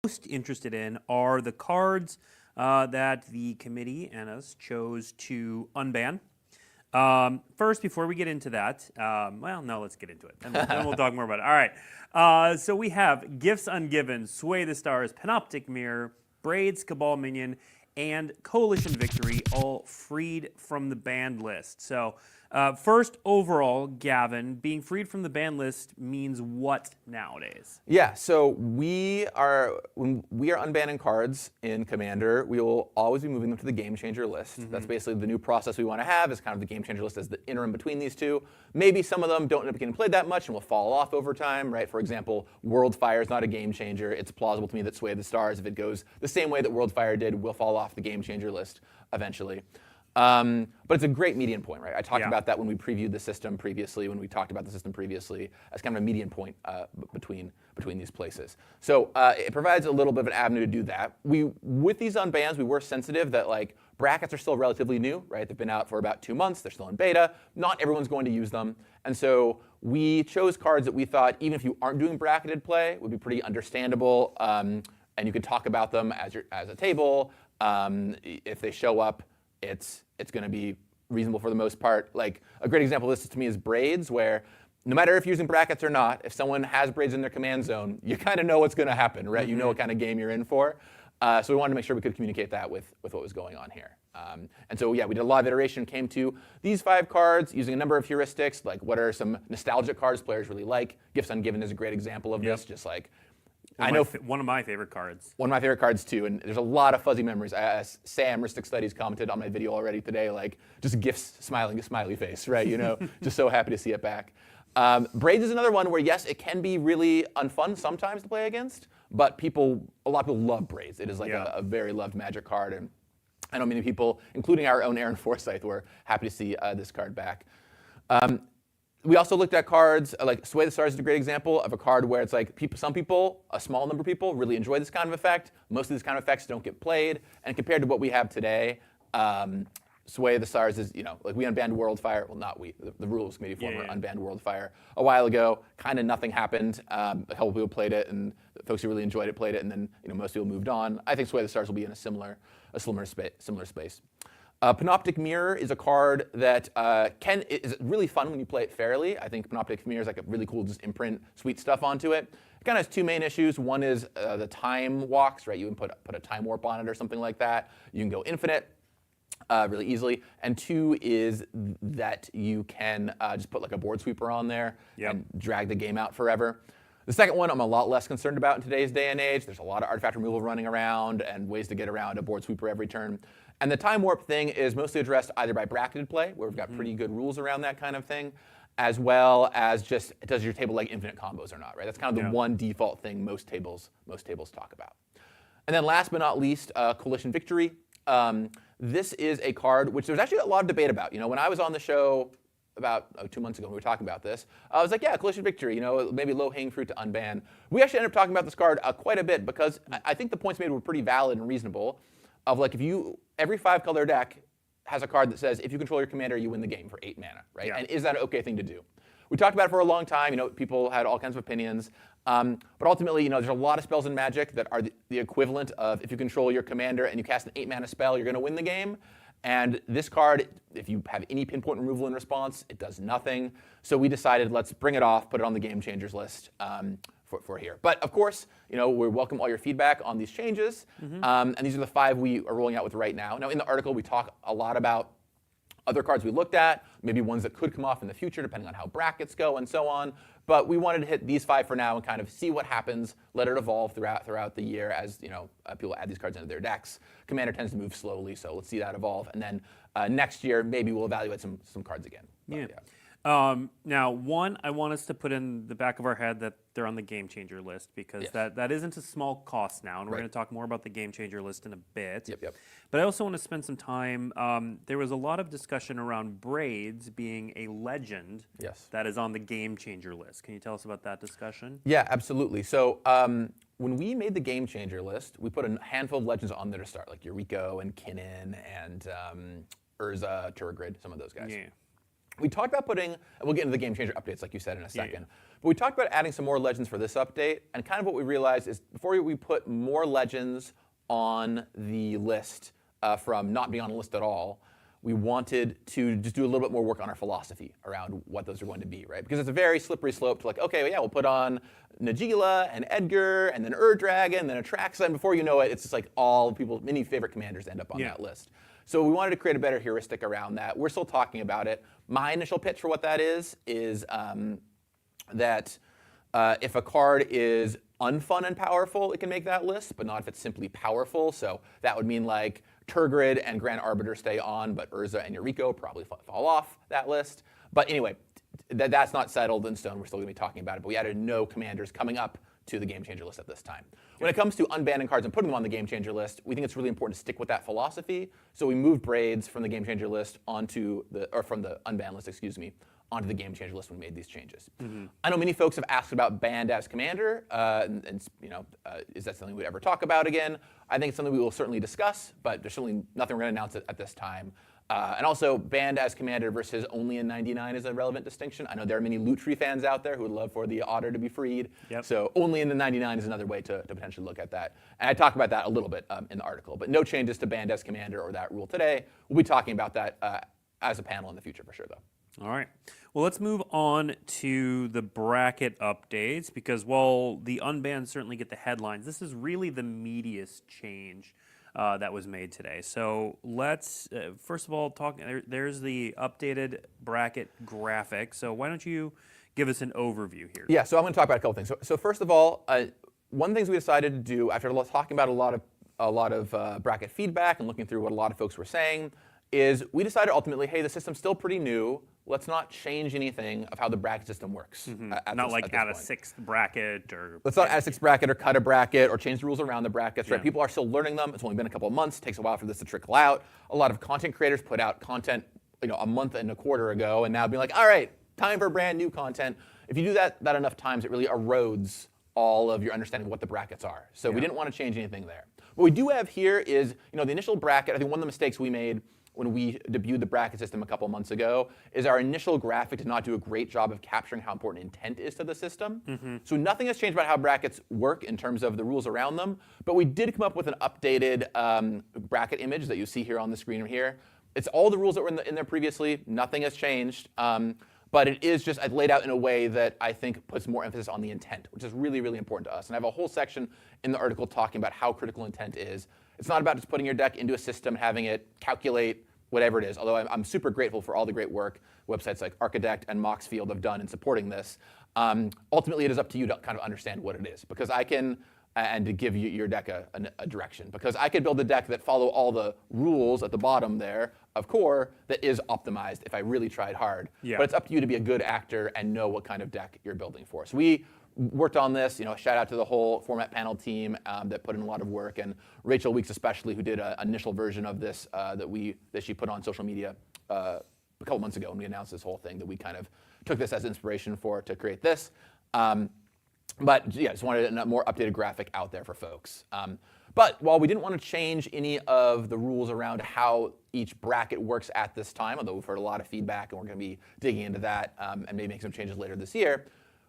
most interested in are the cards that the committee and us chose to unban. First, before we get into that, no, let's get into it, and then we'll talk more about it. All right, so we have Gifts Ungiven, Sway the Stars, Panoptic Mirror, Braids, Cabal Minion, and Coalition Victory, all freed from the banned list. So first, overall, Gavin, being freed from the ban list means what nowadays? Yeah, so when we are unbanning cards in Commander, we will always be moving them to the Game Changer list. That's basically the new process we want to have, is kind of the Game Changer list as the interim between these two. Maybe some of them don't end up getting played that much and will fall off over time, right? For example, Worldfire is not a Game Changer. It's plausible to me that Sway the Stars, if it goes the same way that Worldfire did, will fall off the Game Changer list eventually. But it's a great median point, right? I talked about that when we previewed the system previously, as kind of a median point between these places. So it provides a little bit of an avenue to do that. With these unbans, we were sensitive that like brackets are still relatively new, right? They've been out for about 2 months. They're still in beta. Not everyone's going to use them. And so we chose cards that we thought, even if you aren't doing bracketed play, would be pretty understandable. And you could talk about them as a table. If they show up, it's going to be reasonable for the most part. Like a great example of this to me is Braids, where no matter if you're using brackets or not, if someone has Braids in their command zone, you kind of know what's going to happen, right? You know what kind of game you're in for. So we wanted to make sure we could communicate that with what was going on here. And so, yeah, we did a lot of iteration, came to these 5 cards using a number of heuristics, like what are some nostalgic cards players really like. Gifts Ungiven is a great example of this, just like One of my favorite cards. One of my favorite cards too, and there's a lot of fuzzy memories. Sam, Ristic Studies, commented on my video already today, like just gifts, smiling, a smiley face, right? You know, just so happy to see it back. Braids is another one where yes, it can be really unfun sometimes to play against, but a lot of people love Braids. It is like a very loved Magic card, and I know many people, including our own Aaron Forsyth, were happy to see this card back. We also looked at cards, like Sway the Stars is a great example of a card where it's like some people, a small number of people, really enjoy this kind of effect. Most of these kind of effects don't get played. And compared to what we have today, Sway the Stars is, like we unbanned Worldfire. Well, not we, the Rules Committee former unbanned Worldfire a while ago. Kind of nothing happened. A couple people played it, and the folks who really enjoyed it played it, and then most people moved on. I think Sway the Stars will be in a similar space. Panoptic Mirror is a card that is really fun when you play it fairly. I think Panoptic Mirror is like a really cool just imprint sweet stuff onto it. It kind of has 2 main issues. One is the time walks, right? You can put a time warp on it or something like that. You can go infinite really easily. And 2 is that you can just put like a board sweeper on there and drag the game out forever. The second one I'm a lot less concerned about in today's day and age. There's a lot of artifact removal running around and ways to get around a board sweeper every turn. And the time warp thing is mostly addressed either by bracketed play, where we've got pretty good rules around that kind of thing, as well as just does your table like infinite combos or not, right? That's kind of the one default thing most tables talk about. And then last but not least, Coalition Victory. This is a card which there's actually a lot of debate about. When I was on the show about 2 months ago when we were talking about this, I was like, yeah, Coalition Victory, maybe low-hanging fruit to unban. We actually ended up talking about this card quite a bit because I think the points made were pretty valid and reasonable. Of like, every 5-color deck has a card that says if you control your commander, you win the game for 8 mana, right? And is that an okay thing to do? We talked about it for a long time. People had all kinds of opinions. But ultimately, there's a lot of spells in Magic that are the equivalent of if you control your commander and you cast an 8-mana spell, you're going to win the game. And this card, if you have any pinpoint removal in response, it does nothing. So we decided let's bring it off, put it on the Game Changers list for here. But of course, we welcome all your feedback on these changes. And these are the 5 we are rolling out with right now. Now in the article, we talk a lot about other cards we looked at, maybe ones that could come off in the future depending on how brackets go and so on. But we wanted to hit these 5 for now and kind of see what happens, let it evolve throughout the year as people add these cards into their decks. Commander tends to move slowly, so let's see that evolve. And then next year, maybe we'll evaluate some cards again. But, Now, one, I want us to put in the back of our head that they're on the Game Changer list because that isn't a small cost now, and we're going to talk more about the Game Changer list in a bit. But I also want to spend some time. There was a lot of discussion around Braids being a legend that is on the Game Changer list. Can you tell us about that discussion? Yeah, absolutely. So when we made the Game Changer list, we put a handful of legends on there to start, like Yuriko and Kinnan and Urza, Turgrid, some of those guys. We talked about putting, and we'll get into the game changer updates like you said in a second, but we talked about adding some more legends for this update, and kind of what we realized is before we put more legends on the list from not being on a list at all, we wanted to just do a little bit more work on our philosophy around what those are going to be, right? Because it's a very slippery slope to like, okay, well, yeah, we'll put on Nagila and Edgar and then Ur-Dragon, then Atraxa, and before you know it, it's just like all people, many favorite commanders end up on that list. So we wanted to create a better heuristic around that. We're still talking about it. My initial pitch for what that is that if a card is unfun and powerful, it can make that list, but not if it's simply powerful. So that would mean like Turgrid and Grand Arbiter stay on, but Urza and Yuriko probably fall off that list. But anyway, that's not settled in stone. We're still going to be talking about it, but we added no commanders coming up to the Game Changer list at this time. When it comes to unbanning cards and putting them on the Game Changer list, we think it's really important to stick with that philosophy. So we moved Braids from the Game Changer list onto the, or from the unban list, excuse me, onto the Game Changer list when we made these changes. I know many folks have asked about banned as commander, and you know, is that something we'd ever talk about again? I think it's something we will certainly discuss, but there's certainly nothing we're going to announce at this time. And also, banned as commander versus only in 99 is a relevant distinction. I know there are many Loot Tree fans out there who would love for the otter to be freed. So only in the 99 is another way to potentially look at that. And I talk about that a little bit in the article, but no changes to banned as commander or that rule today. We'll be talking about that as a panel in the future for sure, though. All right. Well, let's move on to the bracket updates because while the unbanned certainly get the headlines, this is really the meatiest change that was made today. So let's, first of all, talk. There's the updated bracket graphic. So why don't you give us an overview here? Yeah, so I'm going to talk about a couple things. So first of all, one of the things we decided to do after talking about a lot of bracket feedback and looking through what a lot of folks were saying is we decided ultimately, hey, the system's still pretty new. Let's not change anything of how the bracket system works. Not like add a sixth bracket or... Let's not add a sixth bracket or cut a bracket or change the rules around the brackets, right? People are still learning them. It's only been a couple of months. It takes a while for this to trickle out. A lot of content creators put out content, you know, a month and a quarter ago and now being like, all right, time for brand new content. If you do that enough times, it really erodes all of your understanding of what the brackets are. So we didn't want to change anything there. What we do have here is, you know, the initial bracket, I think one of the mistakes we made when we debuted the bracket system a couple months ago, is our initial graphic did not do a great job of capturing how important intent is to the system. So nothing has changed about how brackets work in terms of the rules around them, but we did come up with an updated bracket image that you see here on the screen right here. It's all the rules that were in there previously. Nothing has changed, but it is just laid out in a way that I think puts more emphasis on the intent, which is really, really important to us. And I have a whole section in the article talking about how critical intent is. It's not about just putting your deck into a system and having it calculate whatever it is, although I'm super grateful for all the great work websites like Archidect and Moxfield have done in supporting this. Ultimately, it is up to you to kind of understand what it is, because I can, and to give you your deck a direction, because I could build a deck that follow all the rules at the bottom there of core that is optimized if I really tried hard. But it's up to you to be a good actor and know what kind of deck you're building for. So we worked on this, you know, shout out to the whole format panel team that put in a lot of work, and Rachel Weeks especially, who did an initial version of this that she put on social media a couple months ago when we announced this whole thing, that we kind of took this as inspiration to create this. But yeah, just wanted a more updated graphic out there for folks. But while we didn't want to change any of the rules around how each bracket works at this time, although we've heard a lot of feedback and we're going to be digging into that and maybe make some changes later this year,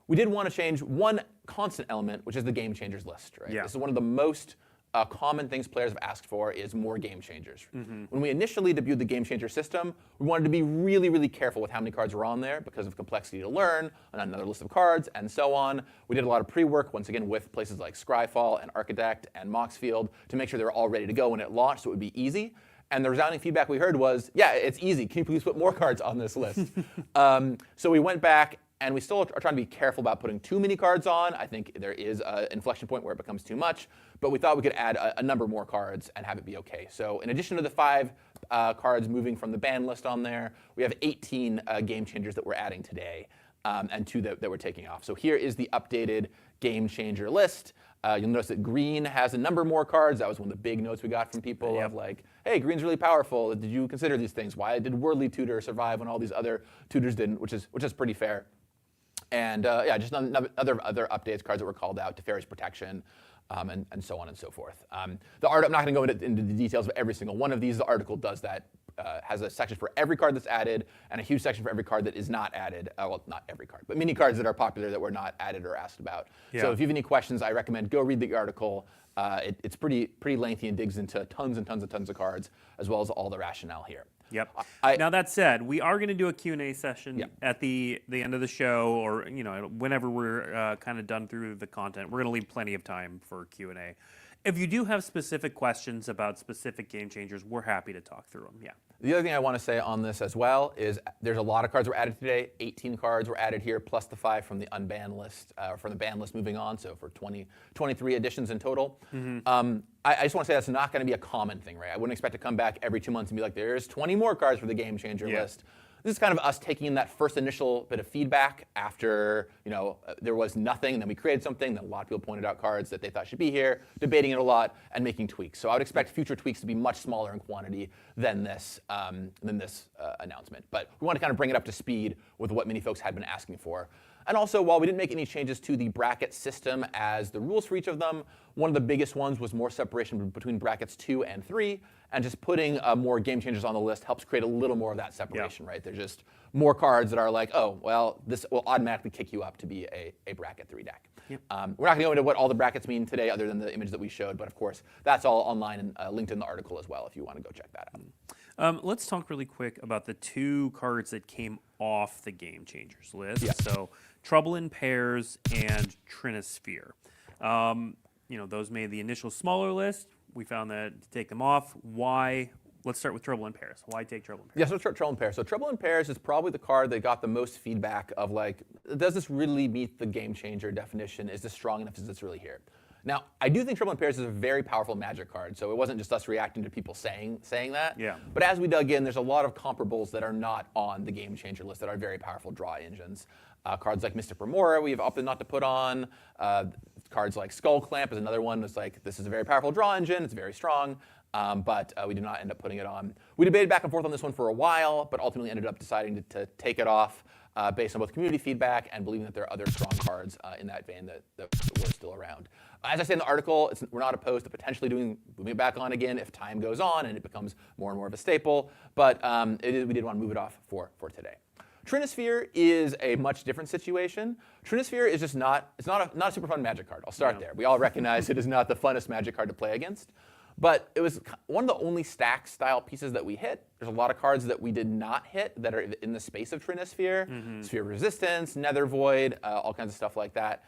we did want to change one constant element, which is the game changers list. Right? This is one of the most common things players have asked for is more game changers. When we initially debuted the game changer system, we wanted to be really, really careful with how many cards were on there because of complexity to learn, and another list of cards, and so on. We did a lot of pre-work, once again, with places like Scryfall and Archidect and Moxfield to make sure they were all ready to go when it launched so it would be easy. And the resounding feedback we heard was, yeah, it's easy. Can you please put more cards on this list? So we went back, and we still are trying to be careful about putting too many cards on. I think there is an inflection point where it becomes too much, but we thought we could add a number more cards and have it be okay. So in addition to the 5 cards moving from the ban list on there, we have 18 game changers that we're adding today, and 2 that we're taking off. So here is the updated game changer list. You'll notice that green has a number more cards. That was one of the big notes we got from people of like, hey, green's really powerful. Did you consider these things? Why did Worldly Tutor survive when all these other tutors didn't? Which is pretty fair. And yeah, just other updates, cards that were called out, Teferi's Protection, and so on and so forth. The art, I'm not going to go into the details of every single one of these. The article does that has a section for every card that's added and a huge section for every card that is not added. Well, not every card, but many cards that are popular that were not added or asked about. Yeah. So if you have any questions, I recommend go read the article. It's pretty lengthy and digs into tons and tons and tons of cards, as well as all the rationale here. Yep. Now that said, we are going to do a Q&A session at the end of the show, or whenever we're kind of done through the content. We're going to leave plenty of time for Q&A. If you do have specific questions about specific game changers, we're happy to talk through them. Yeah. The other thing I want to say on this as well is there's a lot of cards were added today. 18 cards were added here, plus the 5 from the unbanned list, from the ban list moving on. So for 23 additions in total. I just want to say that's not going to be a common thing, right? I wouldn't expect to come back every 2 months and be like, there's 20 more cards for the game changer list. This is kind of us taking that first initial bit of feedback after there was nothing, and then we created something. Then a lot of people pointed out cards that they thought should be here, debating it a lot, and making tweaks. So I would expect future tweaks to be much smaller in quantity than this announcement. But we want to kind of bring it up to speed with what many folks had been asking for. And also, while we didn't make any changes to the bracket system as the rules for each of them, one of the biggest ones was more separation between brackets 2 and 3. And just putting more game changers on the list helps create a little more of that separation, right? There's just more cards that are like, oh, well, this will automatically kick you up to be a bracket 3 deck. We're not going to go into what all the brackets mean today other than the image that we showed. But of course, that's all online and linked in the article as well if you want to go check that out. Let's talk really quick about the 2 cards that came off the game changers list. So Trouble in Pairs and Trinisphere. Those made the initial smaller list. We found that to take them off. Why? Let's start with Trouble in Pairs. Why take Trouble in Pairs? Yeah, so Trouble in Pairs. So Trouble in Pairs is probably the card that got the most feedback of like, does this really meet the game changer definition? Is this strong enough? Is this really here? Now, I do think Trouble in Pairs is a very powerful Magic card, so it wasn't just us reacting to people saying that. Yeah. But as we dug in, there's a lot of comparables that are not on the game changer list that are very powerful draw engines. Cards like Mystic Remora we've opted not to put on. Cards like Skull Clamp is another one that's like, this is a very powerful draw engine, it's very strong, but we did not end up putting it on. We debated back and forth on this one for a while, but ultimately ended up deciding to take it off based on both community feedback and believing that there are other strong cards in that vein that were still around. As I say in the article, we're not opposed to potentially moving it back on again if time goes on and it becomes more and more of a staple, but we did want to move it off for today. Trinisphere is a much different situation. Trinisphere is just not a super fun Magic card. I'll start there. We all recognize it is not the funnest Magic card to play against, but it was one of the only stack style pieces that we hit. There's a lot of cards that we did not hit that are in the space of Trinisphere, Sphere of Resistance, Nether Void, all kinds of stuff like that.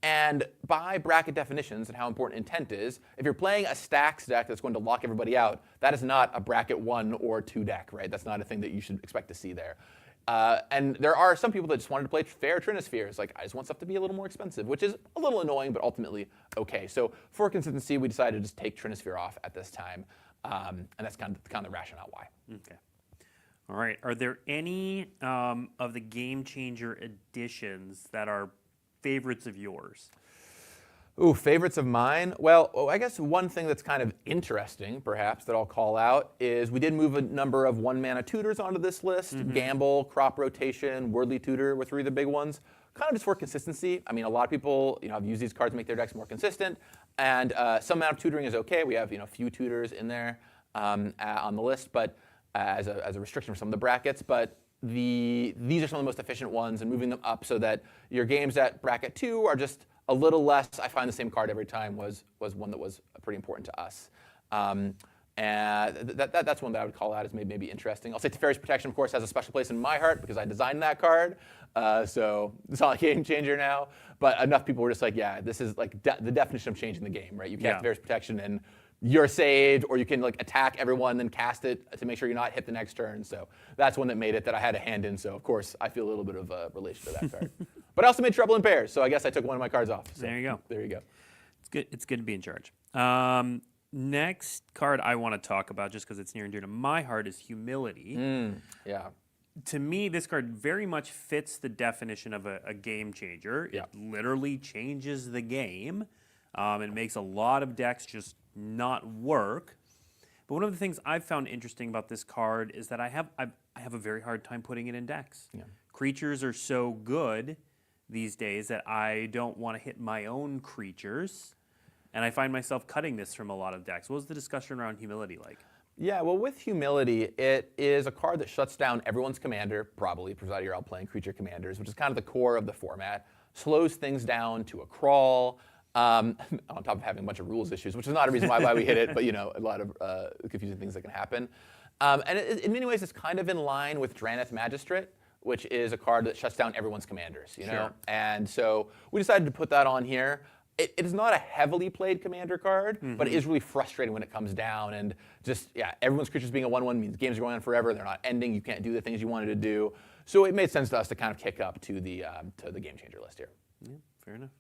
And by bracket definitions and how important intent is, if you're playing a stacks deck that's going to lock everybody out, that is not a bracket 1 or 2 deck, right? That's not a thing that you should expect to see there. And there are some people that just wanted to play fair Trinispheres. Like, I just want stuff to be a little more expensive, which is a little annoying, but ultimately okay. So for consistency, we decided to just take Trinisphere off at this time. And that's kind of the rationale why. Okay. All right. Are there any of the game changer additions that are favorites of yours? Ooh, favorites of mine? Well, I guess one thing that's kind of interesting, perhaps, that I'll call out is we did move a number of 1-mana tutors onto this list. Gamble, Crop Rotation, Wordly Tutor were 3 of the big ones. Kind of just for consistency. I mean, a lot of people have used these cards to make their decks more consistent, and some amount of tutoring is okay. We have a few tutors in there on the list, but as a restriction for some of the brackets. But these are some of the most efficient ones, and moving them up so that your games at bracket 2 are just a little less, I find the same card every time, was one that was pretty important to us. And that's one that I would call out as maybe interesting. I'll say Teferi's Protection, of course, has a special place in my heart because I designed that card. So it's not a game changer now. But enough people were just like, yeah, this is like the definition of changing the game, right? You can't Teferi's Protection and you're saved, or you can like attack everyone, then cast it to make sure you're not hit the next turn. So that's one that made it that I had a hand in. So of course I feel a little bit of a relation to that card. But I also made Trouble in Pairs, so I guess I took one of my cards off. So there you go. There you go. It's good. It's good to be in charge. Next card I want to talk about, just because it's near and dear to my heart, is Humility. Yeah. To me, this card very much fits the definition of a game changer. Yeah. It literally changes the game. It makes a lot of decks just not work. But one of the things I've found interesting about this card is that I have a very hard time putting it in decks. Yeah. Creatures are so good these days that I don't want to hit my own creatures, and I find myself cutting this from a lot of decks. What was the discussion around Humility like? Yeah, well, with humility, it is a card that shuts down everyone's commander, probably, provided you're all playing creature commanders, which is kind of the core of the format. Slows things down to a crawl, on top of having a bunch of rules issues, which is not a reason why we hit it, but a lot of confusing things that can happen. And in many ways, it's kind of in line with Draneth Magistrate, which is a card that shuts down everyone's commanders. Sure. And so we decided to put that on here. It is not a heavily played commander card, but it is really frustrating when it comes down. And just, everyone's creatures being a 1/1 means games are going on forever. They're not ending. You can't do the things you wanted to do. So it made sense to us to kind of kick up to the game changer list here. Yeah, fair enough.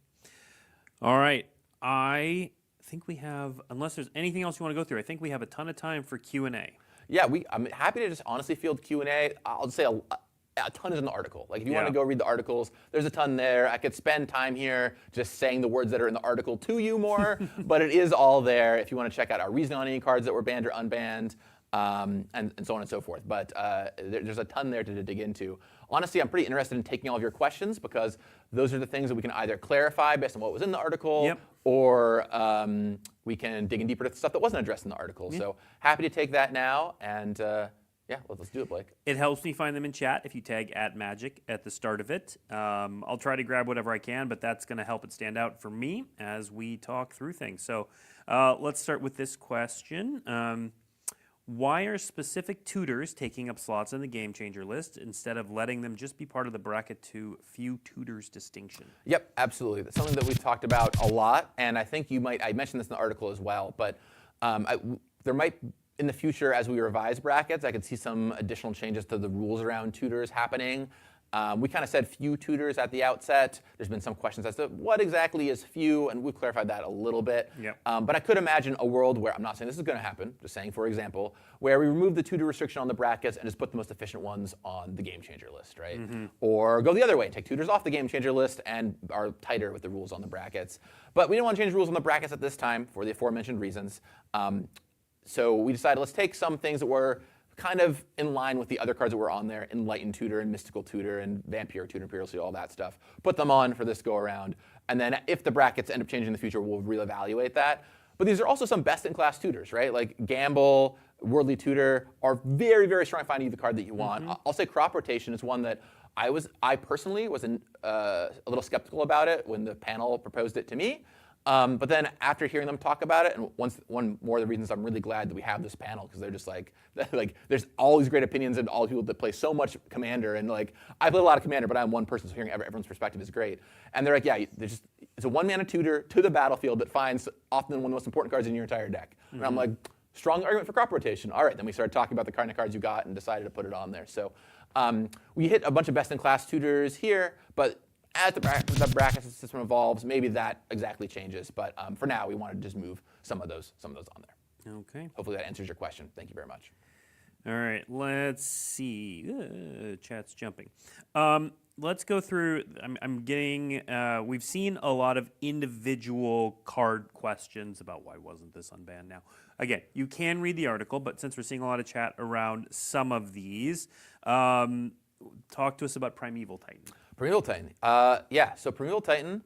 All right. I think we have, unless there's anything else you want to go through, I think we have a ton of time for Q&A. Yeah, I'm happy to just honestly field Q&A. I'll just say a ton is in the article. Like if you want to go read the articles, there's a ton there. I could spend time here just saying the words that are in the article to you more, but it is all there if you want to check out our reasoning on any cards that were banned or unbanned, and so on and so forth. But there's a ton there to dig into. Honestly, I'm pretty interested in taking all of your questions because those are the things that we can either clarify based on what was in the article, or we can dig in deeper to the stuff that wasn't addressed in the article. So happy to take that now, and let's do it, Blake. It helps me find them in chat if you tag @magic at the start of it. I'll try to grab whatever I can, but that's going to help it stand out for me as we talk through things. So let's start with this question. Why are specific tutors taking up slots in the Game Changer list instead of letting them just be part of the bracket to few tutors distinction? Yep, absolutely. That's something that we've talked about a lot, and I think I mentioned this in the article as well, but there might, in the future, as we revise brackets, I could see some additional changes to the rules around tutors happening. We kind of said few tutors at the outset. There's been some questions as to what exactly is few, and we've clarified that a little bit. But I could imagine a world where, I'm not saying this is going to happen, just saying for example, where we remove the tutor restriction on the brackets and just put the most efficient ones on the Game Changer list, right? Or go the other way and take tutors off the Game Changer list and are tighter with the rules on the brackets. But we don't want to change the rules on the brackets at this time for the aforementioned reasons. So we decided let's take some things that were kind of in line with the other cards that were on there, Enlightened Tutor and Mystical Tutor and Vampire Tutor, Imperial Seal, all that stuff. Put them on for this go around. And then if the brackets end up changing in the future, we'll reevaluate that. But these are also some best-in-class tutors, right? Like Gamble, Worldly Tutor are very, very strong at finding you the card that you want. I'll say Crop Rotation is one that I personally was a little skeptical about it when the panel proposed it to me. But then after hearing them talk about it, and one more of the reasons I'm really glad that we have this panel, because they're just like there's all these great opinions and all the people that play so much Commander, and like I play a lot of Commander, but I'm one person, so hearing everyone's perspective is great. And they're like, it's a 1-mana tutor to the battlefield that finds often one of the most important cards in your entire deck. And I'm like, strong argument for Crop Rotation. All right, then we started talking about the kind of cards you got and decided to put it on there. So we hit a bunch of best-in-class tutors here, but as the bracket system evolves, maybe that exactly changes. But for now, we wanted to just move some of those on there. Okay. Hopefully that answers your question. Thank you very much. All right, let's see. Chat's jumping. Let's go through. I'm getting. We've seen a lot of individual card questions about why wasn't this unbanned now. Again, you can read the article, but since we're seeing a lot of chat around some of these, talk to us about Primeval Titan. Primeval Titan. So Primeval Titan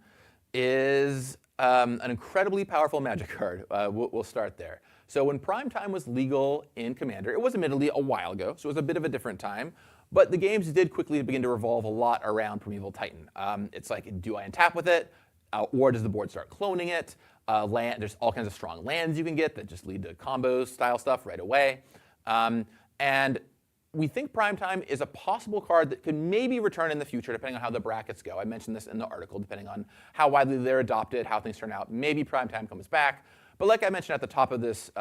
is an incredibly powerful Magic card. We'll start there. So when Prime Time was legal in Commander, it was admittedly a while ago, so it was a bit of a different time. But the games did quickly begin to revolve a lot around Primeval Titan. It's like, do I untap with it? Or does the board start cloning it? There's all kinds of strong lands you can get that just lead to combo style stuff right away. And we think Primetime is a possible card that could maybe return in the future, depending on how the brackets go. I mentioned this in the article, depending on how widely they're adopted, how things turn out. Maybe Primetime comes back. But like I mentioned at the top of this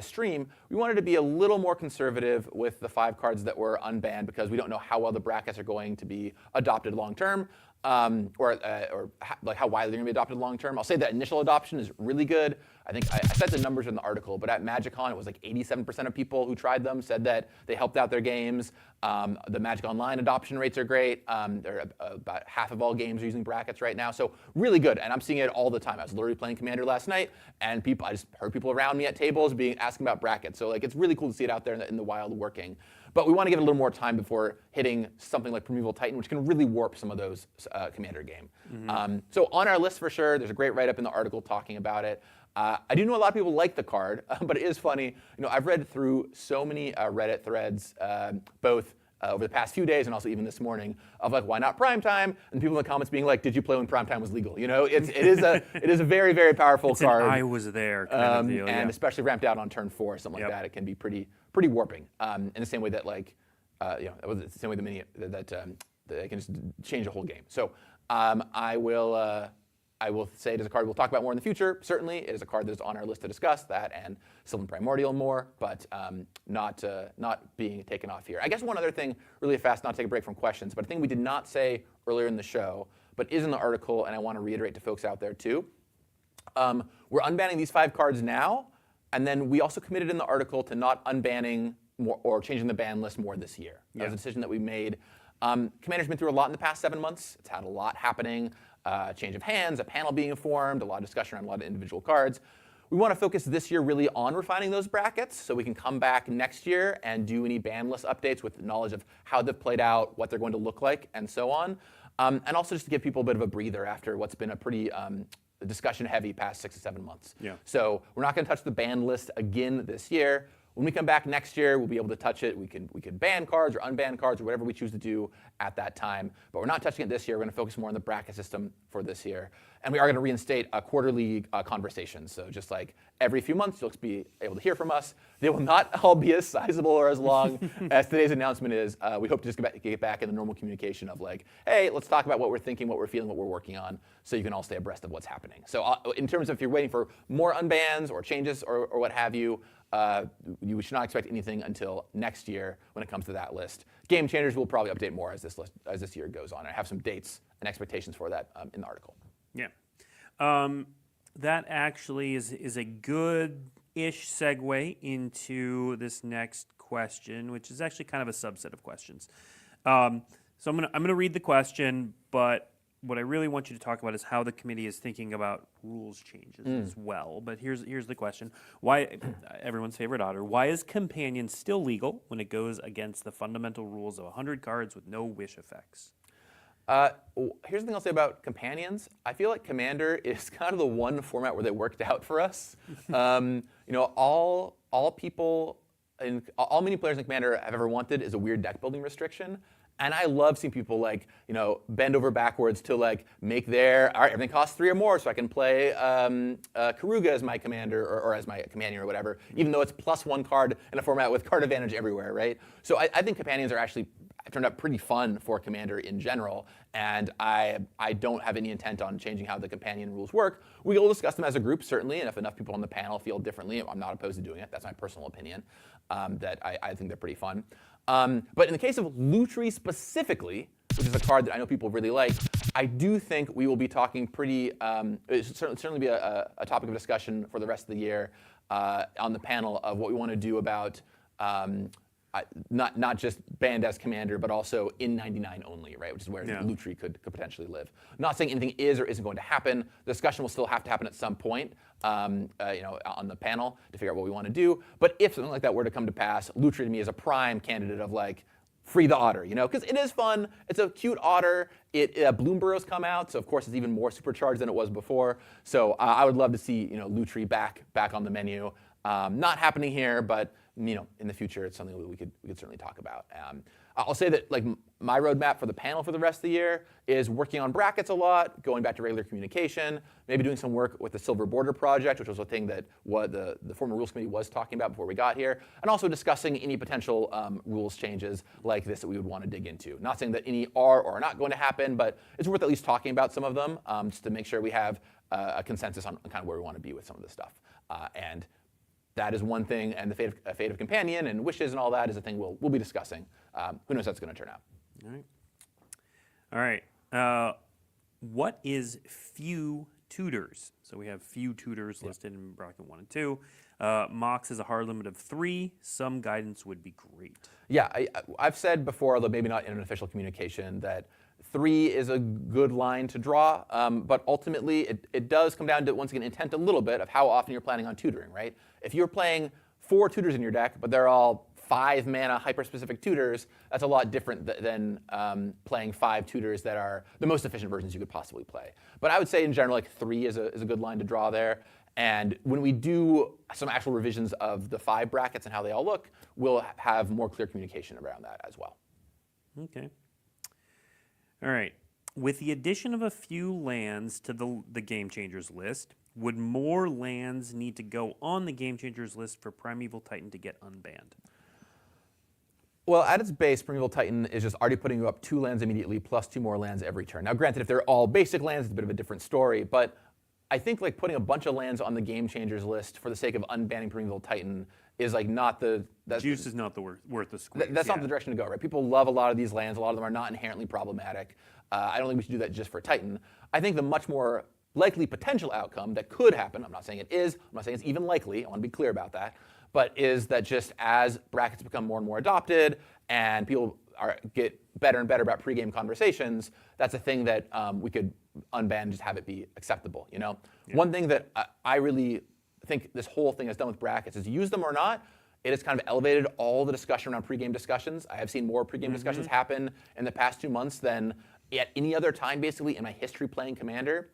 stream, we wanted to be a little more conservative with the 5 cards that were unbanned because we don't know how well the brackets are going to be adopted long term. Or how widely they're going to be adopted long term. I'll say that initial adoption is really good. I think I said the numbers in the article, but at MagicCon, it was like 87% of people who tried them said that they helped out their games. The Magic Online adoption rates are great. They're about half of all games are using brackets right now, so really good. And I'm seeing it all the time. I was literally playing Commander last night, and I just heard people around me at tables asking about brackets. So like it's really cool to see it out there in the wild working. But we want to give it a little more time before hitting something like Primeval Titan, which can really warp some of those Commander game. So on our list for sure, there's a great write-up in the article talking about it. I do know a lot of people like the card, but it is funny. I've read through so many Reddit threads, both over the past few days and also even this morning, of like, why not Primetime? And people in the comments being like, did you play when Primetime was legal? It is a very, very powerful card. I was there kind of deal, and especially ramped out on turn 4 or something like that, it can be pretty warping. In the same way that it's the same way that it can just change the whole game. So I will say it is a card we'll talk about more in the future. Certainly, it is a card that is on our list to discuss, that and Sylvan Primordial more, but not being taken off here. I guess one other thing, really fast, not to take a break from questions, but a thing we did not say earlier in the show, but is in the article, and I want to reiterate to folks out there too. We're unbanning these 5 cards now, and then we also committed in the article to not unbanning more or changing the ban list more this year. That was a decision that we made. Commander's been through a lot in the past 7 months. It's had a lot happening. Change of hands, a panel being formed, a lot of discussion around a lot of individual cards. We want to focus this year really on refining those brackets so we can come back next year and do any ban list updates with knowledge of how they've played out, what they're going to look like, and so on. And also just to give people a bit of a breather after what's been a pretty discussion-heavy past 6 to 7 months. So we're not going to touch the ban list again this year. When we come back next year, we'll be able to touch it. We can ban cards or unban cards or whatever we choose to do at that time. But we're not touching it this year. We're going to focus more on the bracket system for this year. And we are going to reinstate a quarterly conversations. So just like every few months, you'll be able to hear from us. They will not all be as sizable or as long as today's announcement is. We hope to just get back in the normal communication of like, hey, let's talk about what we're thinking, what we're feeling, what we're working on, so you can all stay abreast of what's happening. So in terms of if you're waiting for more unbans or changes or what have you, you should not expect anything until next year when it comes to that list. Game Changers will probably update more as this year goes on. I have some dates and expectations for that in the article. Yeah. That actually is a good-ish segue into this next question, which is actually kind of a subset of questions. So I'm gonna read the question, but what I really want you to talk about is how the committee is thinking about rules changes as well. But here's the question: why, everyone's favorite otter, why is Companion still legal when it goes against the fundamental rules of 100 cards with no wish effects? Here's the thing I'll say about Companions. I feel like Commander is kind of the one format where they worked out for us. All many players in Commander have ever wanted is a weird deck building restriction. And I love seeing people bend over backwards to make all right, everything costs 3 or more, so I can play Karuga as my commander or as my companion or whatever, even though it's +1 card in a format with card advantage everywhere, right? So I think Companions are actually turned out pretty fun for Commander in general, and I don't have any intent on changing how the Companion rules work. We will discuss them as a group, certainly, and if enough people on the panel feel differently, I'm not opposed to doing it. That's my personal opinion, that I think they're pretty fun. But in the case of Lutri specifically, which is a card that I know people really like, I do think we will be talking it should certainly be a topic of discussion for the rest of the year on the panel of what we want to do about not just banned as Commander, but also in 99 only, right? Which is where Lutri could potentially live. Not saying anything is or isn't going to happen. The discussion will still have to happen at some point, on the panel to figure out what we want to do. But if something like that were to come to pass, Lutri to me is a prime candidate of free the otter, because it is fun. It's a cute otter. Bloom Burrows come out, so of course it's even more supercharged than it was before. So I would love to see Lutri back on the menu. Not happening here, but in the future, it's something that we could certainly talk about. I'll say that my roadmap for the panel for the rest of the year is working on brackets a lot, going back to regular communication, maybe doing some work with the Silver Border project, which was a thing that the former rules committee was talking about before we got here, and also discussing any potential rules changes like this that we would want to dig into. Not saying that any are or are not going to happen, but it's worth at least talking about some of them just to make sure we have a consensus on kind of where we want to be with some of this stuff. And that is one thing, and the fate of Companion and wishes and all that is a thing we'll be discussing. Who knows how it's going to turn out. All right. What is few tutors? So we have few tutors listed in bracket 1 and 2. Mox is a hard limit of 3. Some guidance would be great. Yeah, I've said before, although maybe not in an official communication, that 3 is a good line to draw, but ultimately it does come down to, once again, intent a little bit of how often you're planning on tutoring, right? If you're playing 4 tutors in your deck, but they're all 5 mana hyper-specific tutors, that's a lot different than playing 5 tutors that are the most efficient versions you could possibly play. But I would say in general, like 3 is a good line to draw there. And when we do some actual revisions of the 5 brackets and how they all look, we'll have more clear communication around that as well. Okay. All right. With the addition of a few lands to the Game Changers list, would more lands need to go on the Game Changers list for Primeval Titan to get unbanned? Well, at its base, Primeval Titan is just already putting you up 2 lands immediately, plus 2 more lands every turn. Now, granted, if they're all basic lands, it's a bit of a different story, but I think like putting a bunch of lands on the Game Changers list for the sake of unbanning Primeval Titan is like not the... Juice is not the worth the squeeze. That's not the direction to go, right? People love a lot of these lands. A lot of them are not inherently problematic. I don't think we should do that just for Titan. I think the much more likely potential outcome that could happen, I'm not saying it is, I'm not saying it's even likely, I want to be clear about that, but is that just as brackets become more and more adopted and people get better and better about pregame conversations, that's a thing that we could unban and just have it be acceptable, you know? Yeah. One thing that I really think this whole thing has done with brackets is, use them or not, it has kind of elevated all the discussion around pregame discussions. I have seen more pregame discussions happen in the past 2 months than at any other time, basically, in my history playing Commander.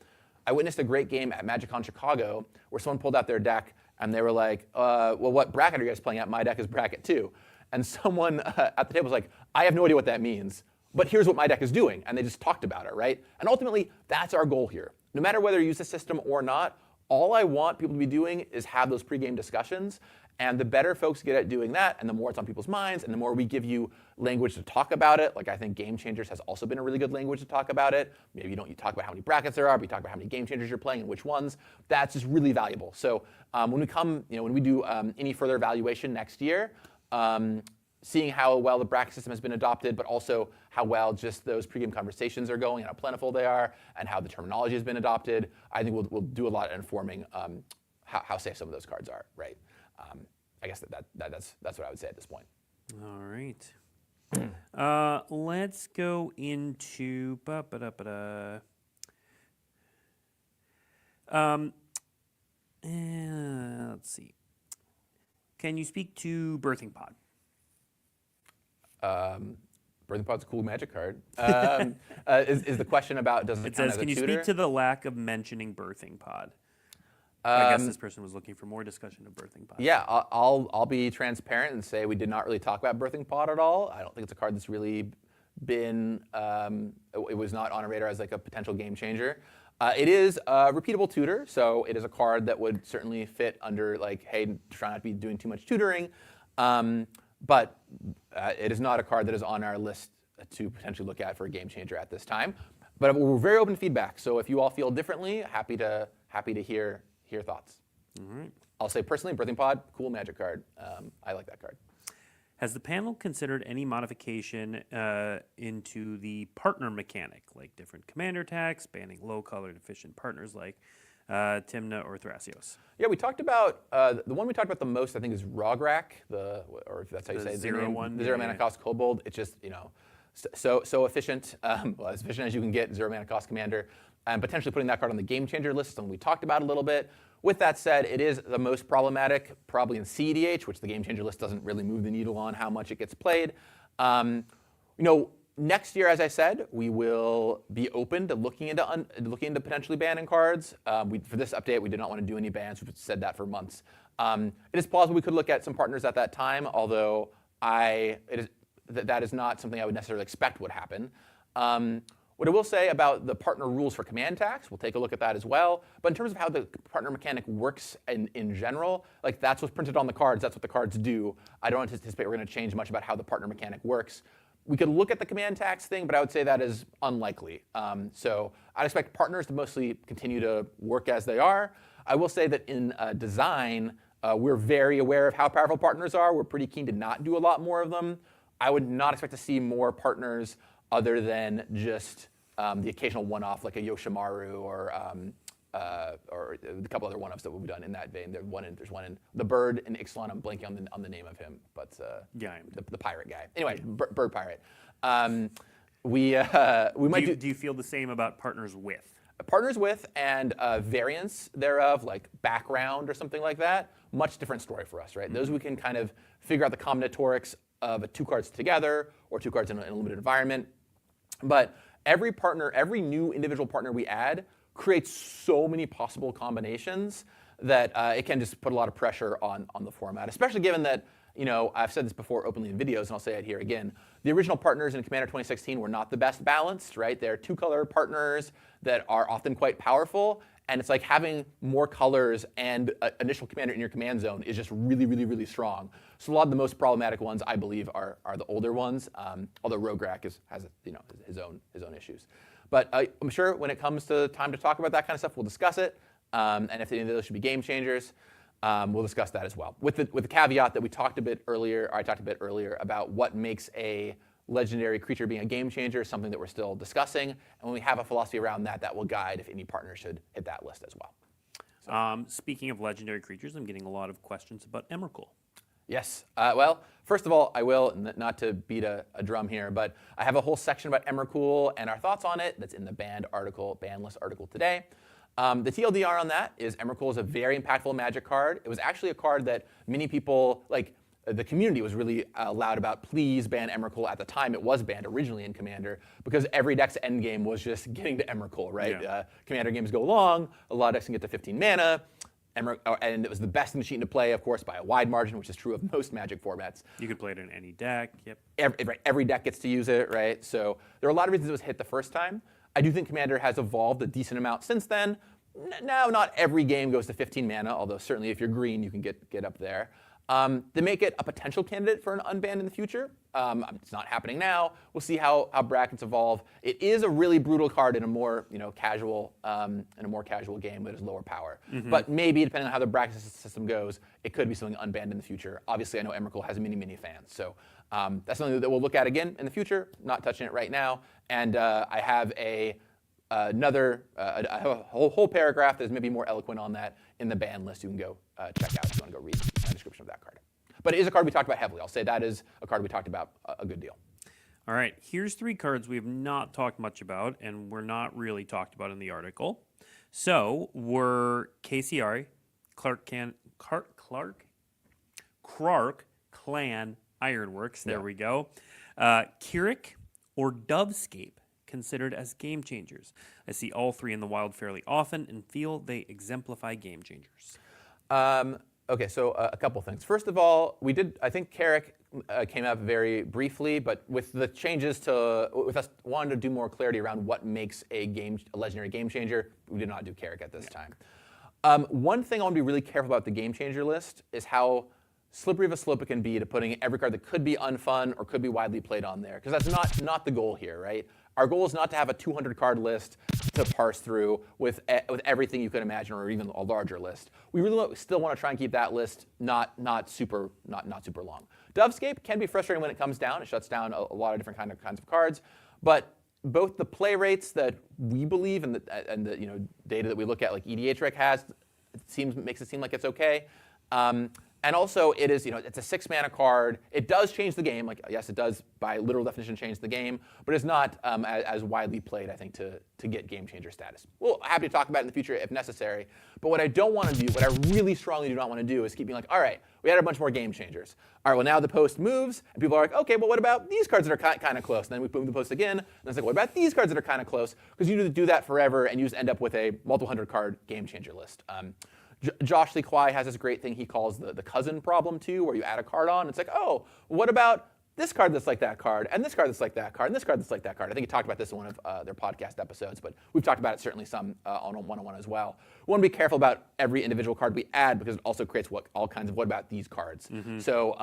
I witnessed a great game at MagicCon Chicago where someone pulled out their deck and they were like, well, what bracket are you guys playing at? My deck is bracket 2. And someone at the table was like, I have no idea what that means, but here's what my deck is doing. And they just talked about it, right? And ultimately, that's our goal here. No matter whether you use the system or not, all I want people to be doing is have those pregame discussions. And the better folks get at doing that, and the more it's on people's minds, and the more we give you language to talk about it, like I think Game Changers has also been a really good language to talk about it. Maybe you talk about how many brackets there are, but you talk about how many Game Changers you're playing and which ones. That's just really valuable. So when we do any further evaluation next year, seeing how well the bracket system has been adopted, but also how well just those pregame conversations are going and how plentiful they are, and how the terminology has been adopted, I think we'll do a lot in informing how safe some of those cards are, right? I guess that's what I would say at this point. All right. Let's go into let's see. Can you speak to Birthing Pod? Birthing Pod's a cool Magic card. Is the question about does it count as a tutor? Can you speak to the lack of mentioning Birthing Pod? I guess this person was looking for more discussion of Birthing Pod. Yeah, I'll be transparent and say we did not really talk about Birthing Pod at all. I don't think it's a card that's really been, it was not on our radar as like a potential game changer. It is a repeatable tutor, so it is a card that would certainly fit under like, hey, try not to be doing too much tutoring. But it is not a card that is on our list to potentially look at for a game changer at this time. But we're very open to feedback, so if you all feel differently, happy to hear thoughts. All right. I'll say personally, Birthing Pod, cool Magic card. I like that card. Has the panel considered any modification into the partner mechanic, like different commander tags, banning low-colored efficient partners like Timna or Thrasios? Yeah, we talked about, the one we talked about the most, I think, is Rograk, or if that's how you say it, the zero mana cost kobold. It's just, so efficient, well, as efficient as you can get, 0 mana cost commander, and potentially putting that card on the game changer list, and we talked about a little bit. With that said, it is the most problematic, probably in CEDH, which the game changer list doesn't really move the needle on how much it gets played. Next year, as I said, we will be open to looking into potentially banning cards. For this update, we did not want to do any bans. We've said that for months. It is plausible we could look at some partners at that time, although that is not something I would necessarily expect would happen. What I will say about the partner rules for command tax, we'll take a look at that as well. But in terms of how the partner mechanic works in general, like that's what's printed on the cards, that's what the cards do. I don't anticipate we're going to change much about how the partner mechanic works. We could look at the command tax thing, but I would say that is unlikely. So I'd expect partners to mostly continue to work as they are. I will say that in design, we're very aware of how powerful partners are. We're pretty keen to not do a lot more of them. I would not expect to see more partners other than just the occasional one-off, like a Yoshimaru or a couple other one-offs that we've done in that vein. There's one in the bird in Ixalan. I'm blanking on the name of him, but the pirate guy. Anyway, bird pirate. We might do. Do you feel the same about partners with? Partners with and variants thereof, like background or something like that, much different story for us, right? Those we can kind of figure out the combinatorics of 2 cards together or 2 cards in a limited environment. But every partner, every new individual partner we add creates so many possible combinations that it can just put a lot of pressure on the format, especially given that, I've said this before openly in videos, and I'll say it here again. The original partners in Commander 2016 were not the best balanced, right? They're 2-color partners that are often quite powerful, and it's like having more colors and initial commander in your command zone is just really, really, really strong. So a lot of the most problematic ones, I believe, are the older ones, although Rograk has his own issues. But I'm sure when it comes to time to talk about that kind of stuff, we'll discuss it, and if any of those should be game changers, we'll discuss that as well. With the caveat that I talked a bit earlier about what makes a legendary creature being a game changer, something that we're still discussing. And when we have a philosophy around that, that will guide if any partner should hit that list as well. Speaking of legendary creatures, I'm getting a lot of questions about Emrakul. Yes. Well, first of all, I will, not to beat a drum here, but I have a whole section about Emrakul and our thoughts on it that's in the ban list article today. The TLDR on that is Emrakul is a very impactful Magic card. It was actually a card that many people, the community was really loud about, please ban Emrakul. At the time, it was banned originally in Commander because every deck's endgame was just getting to Emrakul, right? Yeah. Commander games go long, a lot of decks can get to 15 mana, and it was the best machine to play, of course, by a wide margin, which is true of most Magic formats. You could play it in any deck, yep. Every deck gets to use it, right? So there are a lot of reasons it was hit the first time. I do think Commander has evolved a decent amount since then. Now, not every game goes to 15 mana, although certainly if you're green, you can get up there. They make it a potential candidate for an unban in the future. It's not happening now. We'll see how brackets evolve. It is a really brutal card in a more casual game that is lower power. Mm-hmm. But maybe depending on how the bracket system goes, it could be something unbanned in the future. Obviously, I know Emrakul has many fans, so that's something that we'll look at again in the future. Not touching it right now. And I have a whole paragraph that's maybe more eloquent on that in the ban list. You can go check out if you want to go read the description of that card. But it is a card we talked about heavily. I'll say that is a card we talked about a good deal. All right, here's 3 cards we have not talked much about and were not really talked about in the article. So were KCR, Clark Clan Ironworks, there we go, Keurig, or Dovescape considered as game changers? I see all 3 in the wild fairly often and feel they exemplify game changers. Okay, so a couple things. First of all, I think Carrick came up very briefly, but with the changes with us wanting to do more clarity around what makes a legendary game changer, we did not do Carrick at this time. One thing I want to be really careful about the game changer list is how slippery of a slope it can be to putting every card that could be unfun or could be widely played on there, because that's not the goal here, right? Our goal is not to have a 200-card list to parse through with everything you could imagine, or even a larger list. We really still want to try and keep that list not super long. Dovescape can be frustrating when it comes down. It shuts down a lot of different kinds of cards, but both the play rates that we believe and the data that we look at, like EDHREC has, makes it seem like it's okay. And also, it is, it's a 6-mana card. It does change the game. Like, yes, it does, by literal definition, change the game. But it's not as widely played, I think, to get game changer status. We'll happy to talk about it in the future if necessary. But what I don't want to do, what I really strongly do not want to do, is keep being like, all right, we had a bunch more game changers. All right, well, now the post moves, and people are like, okay, well, what about these cards that are kind of close? And then we move the post again, and it's like, what about these cards that are kind of close? Because you do that forever, and you just end up with a multiple 100-card game changer list. Josh Lee Kwai has this great thing he calls the cousin problem too, where you add a card on. It's like, oh, what about this card that's like that card, and this card that's like that card, and this card that's like that card? I think he talked about this in one of their podcast episodes, but we've talked about it certainly some on a one-on-one as well. We want to be careful about every individual card we add because it also creates all kinds of what about these cards. Mm-hmm. So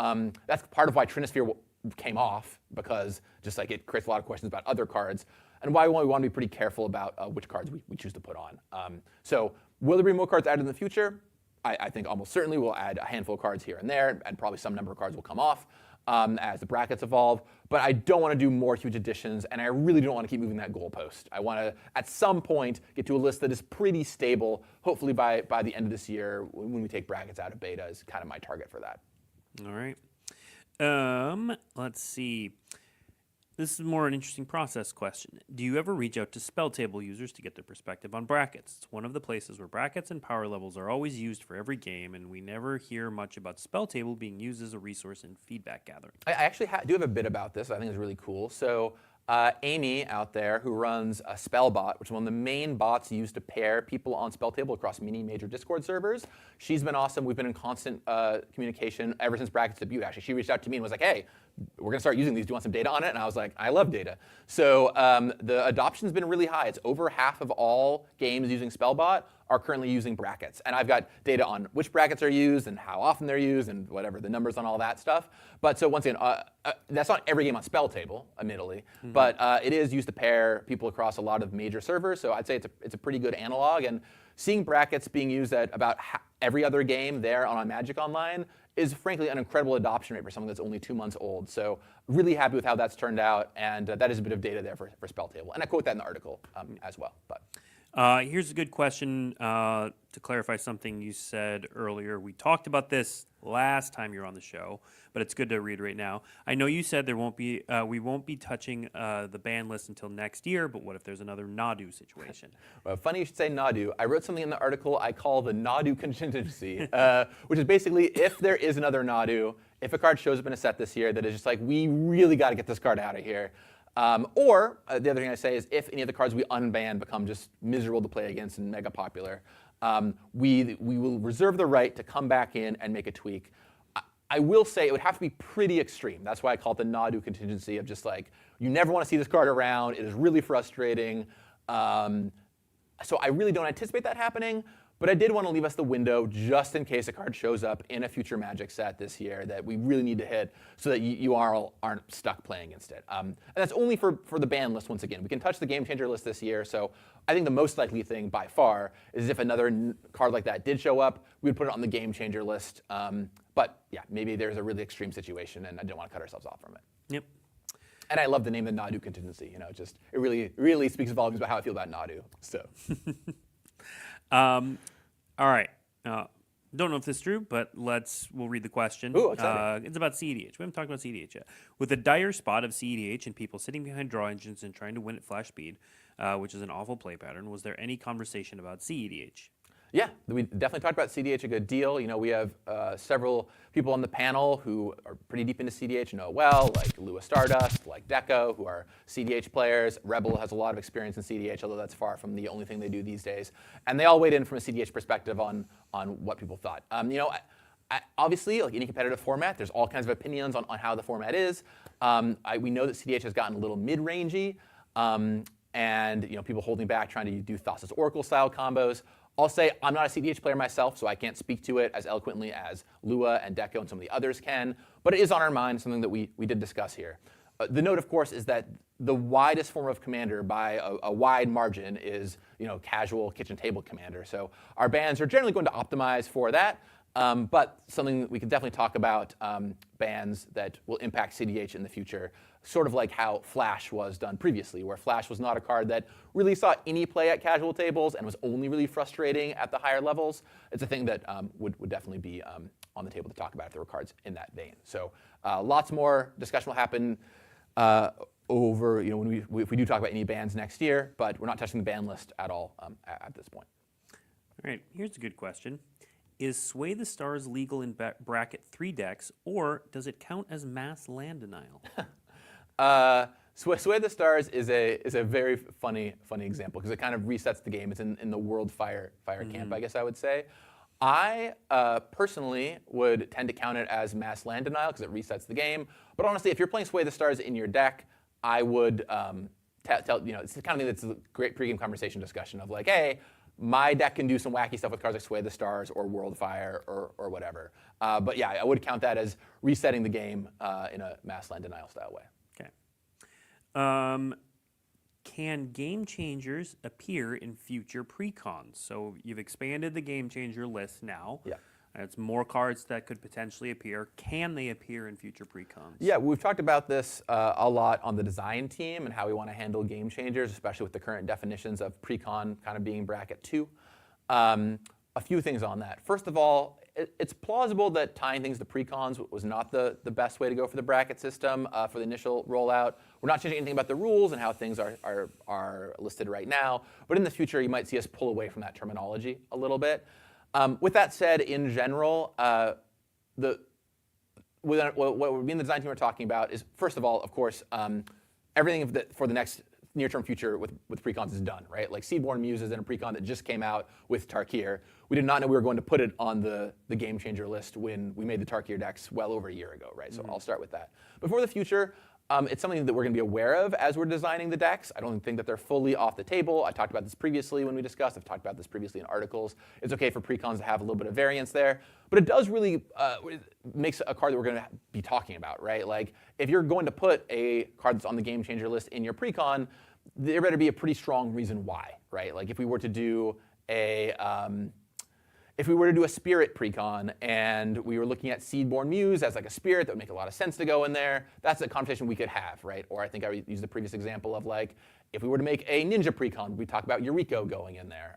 that's part of why Trinisphere came off, because just like it creates a lot of questions about other cards, and why we want to be pretty careful about which cards we choose to put on. So will there be more cards added in the future? I think almost certainly we'll add a handful of cards here and there, and probably some number of cards will come off as the brackets evolve. But I don't want to do more huge additions, and I really don't want to keep moving that goalpost. I want to, at some point, get to a list that is pretty stable, hopefully by the end of this year, when we take brackets out of beta, is kind of my target for that. All right. Let's see. This is more an interesting process question. Do you ever reach out to spell table users to get their perspective on brackets? It's one of the places where brackets and power levels are always used for every game, and we never hear much about spell table being used as a resource in feedback gathering. I actually do have a bit about this. I think it's really cool. So Amy out there, who runs a Spellbot, which is one of the main bots used to pair people on Spelltable across many major Discord servers. She's been awesome. We've been in constant communication ever since Brackets debut, actually. She reached out to me and was like, hey, we're going to start using these. Do you want some data on it? And I was like, I love data. So the adoption's been really high. It's over half of all games using Spellbot are currently using brackets. And I've got data on which brackets are used and how often they're used and whatever, the numbers on all that stuff. But so once again, that's not every game on Spelltable, admittedly, but it is used to pair people across a lot of major servers. So I'd say it's a pretty good analog. And seeing brackets being used at about every other game there on Magic Online is frankly an incredible adoption rate for something that's only 2 months old. So really happy with how that's turned out, and that is a bit of data there for Spelltable. And I quote that in the article as well. But Here's a good question to clarify something you said earlier. We talked about this last time you were on the show, but it's good to reiterate now. I know you said we won't be touching the ban list until next year, but what if there's another Nadu situation? Well, funny you should say Nadu. I wrote something in the article I call the Nadu contingency, which is basically if there is another Nadu, if a card shows up in a set this year that is just like, we really got to get this card out of here. Or the other thing I say is if any of the cards we unban become just miserable to play against and mega popular, we will reserve the right to come back in and make a tweak. I will say it would have to be pretty extreme. That's why I call it the Nadu contingency of just like, you never want to see this card around. It is really frustrating. So I really don't anticipate that happening. But I did want to leave us the window just in case a card shows up in a future Magic set this year that we really need to hit so that you aren't stuck playing against it. And that's only for the ban list once again. We can touch the Game Changer list this year, so I think the most likely thing by far is if another card like that did show up, we would put it on the Game Changer list. But yeah, maybe there's a really extreme situation and I didn't want to cut ourselves off from it. Yep. And I love the name the Nadu contingency. You know, it really speaks volumes about how I feel about Nadu. So. All right. Don't know if this is true, but we'll read the question. Ooh, exciting. It's about CEDH. We haven't talked about CEDH yet. With a dire spot of CEDH and people sitting behind draw engines and trying to win at flash speed, which is an awful play pattern, was there any conversation about CEDH? Yeah, we definitely talked about CDH a good deal. You know, we have several people on the panel who are pretty deep into CDH and know it well, like Lua Stardust, like Deco, who are CDH players. Rebel has a lot of experience in CDH, although that's far from the only thing they do these days. And they all weighed in from a CDH perspective on what people thought. You know, obviously, like any competitive format, there's all kinds of opinions on how the format is. We know that CDH has gotten a little mid-rangey, and you know, people holding back, trying to do Thassa's Oracle-style combos. I'll say I'm not a CDH player myself, so I can't speak to it as eloquently as Lua and Deco and some of the others can, but it is on our mind, something that we did discuss here. The note, of course, is that the widest form of commander by a wide margin is, you know, casual kitchen table commander. So our bans are generally going to optimize for that, but something that we could definitely talk about, bans that will impact CDH in the future, sort of like how Flash was done previously, where Flash was not a card that really saw any play at casual tables and was only really frustrating at the higher levels. It's a thing that would definitely be on the table to talk about if there were cards in that vein. So lots more discussion will happen over, you know, if we do talk about any bans next year, but we're not touching the ban list at all at this point. All right, here's a good question. Is Sway the Stars legal in bracket 3 decks, or does it count as mass land denial? Sway the Stars is a very funny example because it kind of resets the game. It's in the World Fire camp, I guess I would say. I personally would tend to count it as mass land denial because it resets the game. But honestly, if you're playing Sway the Stars in your deck, I would tell, you know, it's the kind of thing that's a great pregame conversation discussion of like, hey, my deck can do some wacky stuff with cards like Sway the Stars or World Fire or whatever. But yeah, I would count that as resetting the game in a mass land denial style way. Okay. Can game changers appear in future precons? So you've expanded the game changer list now. Yeah. It's more cards that could potentially appear. Can they appear in future precons? Yeah, we've talked about this a lot on the design team and how we want to handle game changers, especially with the current definitions of precon kind of being bracket 2. A few things on that. First of all, it's plausible that tying things to precons was not the best way to go for the bracket system for the initial rollout. we're not changing anything about the rules and how things are listed right now. But in the future, you might see us pull away from that terminology a little bit. With that said, in general, what we in the design team are talking about is, first of all, of course, everything for the next near-term future with precons is done, right? Like Seedborn Muse is in a precon that just came out with Tarkir. We did not know we were going to put it on the game changer list when we made the Tarkir decks well over a year ago, right? So I'll start with that. But for the future, it's something that we're going to be aware of as we're designing the decks. I don't think that they're fully off the table. I talked about this previously when we discussed. I've talked about this previously in articles. It's okay for precons to have a little bit of variance there, but it does really makes a card that we're going to be talking about, right? Like if you're going to put a card that's on the game changer list in your precon, there better be a pretty strong reason why, right? Like if we were to do a spirit precon and we were looking at Seedborn Muse as like a spirit, that would make a lot of sense to go in there. That's a conversation we could have, right? Or I think I used the previous example of like, if we were to make a ninja precon, we talk about Yuriko going in there.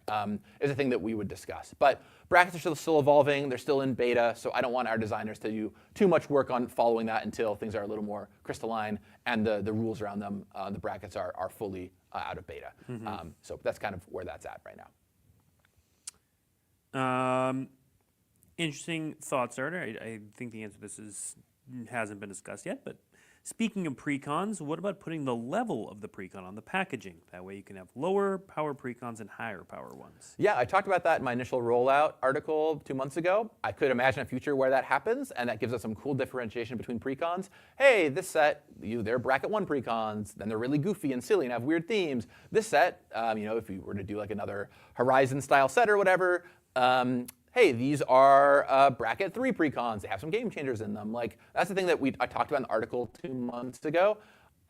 Is a thing that we would discuss. But brackets are still evolving. They're still in beta, so I don't want our designers to do too much work on following that until things are a little more crystalline and the rules around them, the brackets are fully out of beta. So that's kind of where that's at right now. Interesting thoughts, Arter. I think the answer to this hasn't been discussed yet, but speaking of precons, what about putting the level of the precon on the packaging? That way you can have lower power precons and higher power ones. Yeah, I talked about that in my initial rollout article 2 months ago. I could imagine a future where that happens, and that gives us some cool differentiation between precons. Hey, this set, they're bracket 1 precons, then they're really goofy and silly and have weird themes. This set, if we were to do like another Horizon style set or whatever, hey, these are bracket 3 precons. They have some game changers in them. Like that's the thing that I talked about in the article 2 months ago.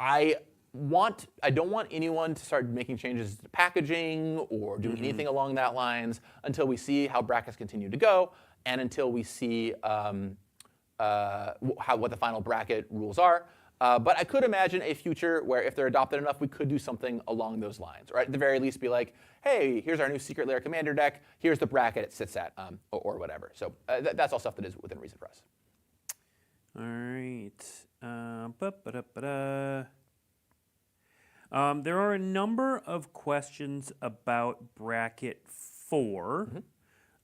I don't want anyone to start making changes to packaging or doing anything along that lines until we see how brackets continue to go and until we see what the final bracket rules are. But I could imagine a future where if they're adopted enough, we could do something along those lines, or at the very least be like, hey, here's our new Secret Lair Commander deck, here's the bracket it sits at, or whatever. So that's all stuff that is within reason for us. All right. There are a number of questions about bracket 4.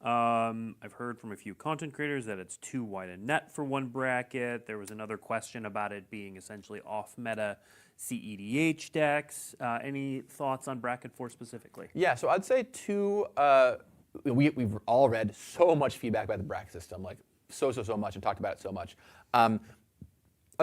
I've heard from a few content creators that it's too wide a net for one bracket. There was another question about it being essentially off-meta CEDH decks. Any thoughts on bracket 4 specifically? Yeah, so I'd say we've all read so much feedback about the bracket system, like so much, and talked about it so much. I'd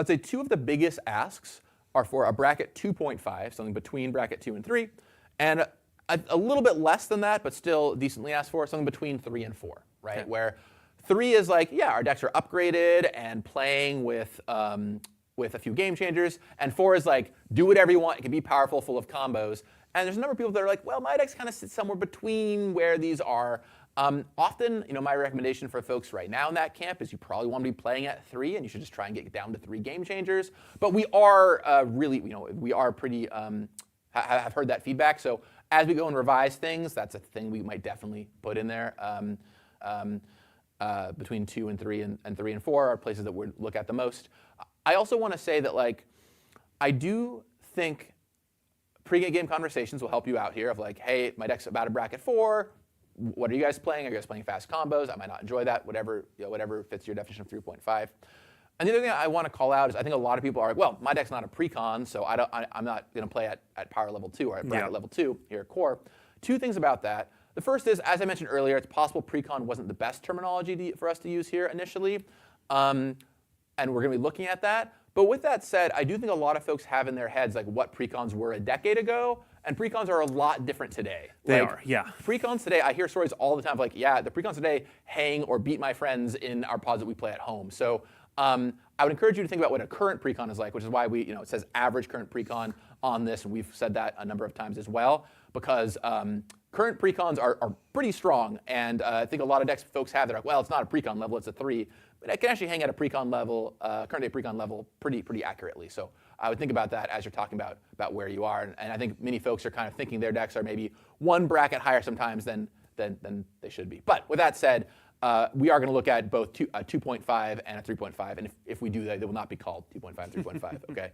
say 2 of the biggest asks are for a bracket 2.5, something between bracket 2 and 3, and a little bit less than that, but still decently asked for, something between 3 and 4, right? Okay. Where 3 is like, yeah, our decks are upgraded and playing with a few game changers, and 4 is like, do whatever you want, it can be powerful, full of combos. And there's a number of people that are like, well, my decks kind of sit somewhere between where these are. Often, my recommendation for folks right now in that camp is you probably want to be playing at 3, and you should just try and get down to 3 game changers. But we are we are pretty, have heard that feedback, so as we go and revise things, that's a thing we might definitely put in there. Between 2 and 3 and 3 and 4 are places that we look at the most. I also want to say that I do think pre-game conversations will help you out here of like, hey, my deck's about a bracket 4. What are you guys playing? Are you guys playing fast combos? I might not enjoy that. Whatever fits your definition of 3.5. And the other thing I want to call out is I think a lot of people are like, well, my deck's not a precon, so I'm not going to play at power level 2 or at bracket level 2 here at core. 2 things about that. The first is, as I mentioned earlier, it's possible precon wasn't the best terminology for us to use here initially, and we're going to be looking at that. But with that said, I do think a lot of folks have in their heads like what precons were a decade ago, and precons are a lot different today. They are, yeah. Precons today, I hear stories all the time of like, yeah, the precons today hang or beat my friends in our pods that we play at home. So I would encourage you to think about what a current precon is like, which is why it says average current precon on this, and we've said that a number of times as well, because current precons are pretty strong, and I think a lot of decks folks have, they're like, well, it's not a precon level, it's a 3, but it can actually hang at a precon level, current day precon level, pretty accurately. So I would think about that as you're talking about where you are, and I think many folks are kind of thinking their decks are maybe one bracket higher sometimes than they should be. But with that said, we are going to look at both a 2.5 and a 3.5, and if we do that, they will not be called 2.5 and 3.5, okay?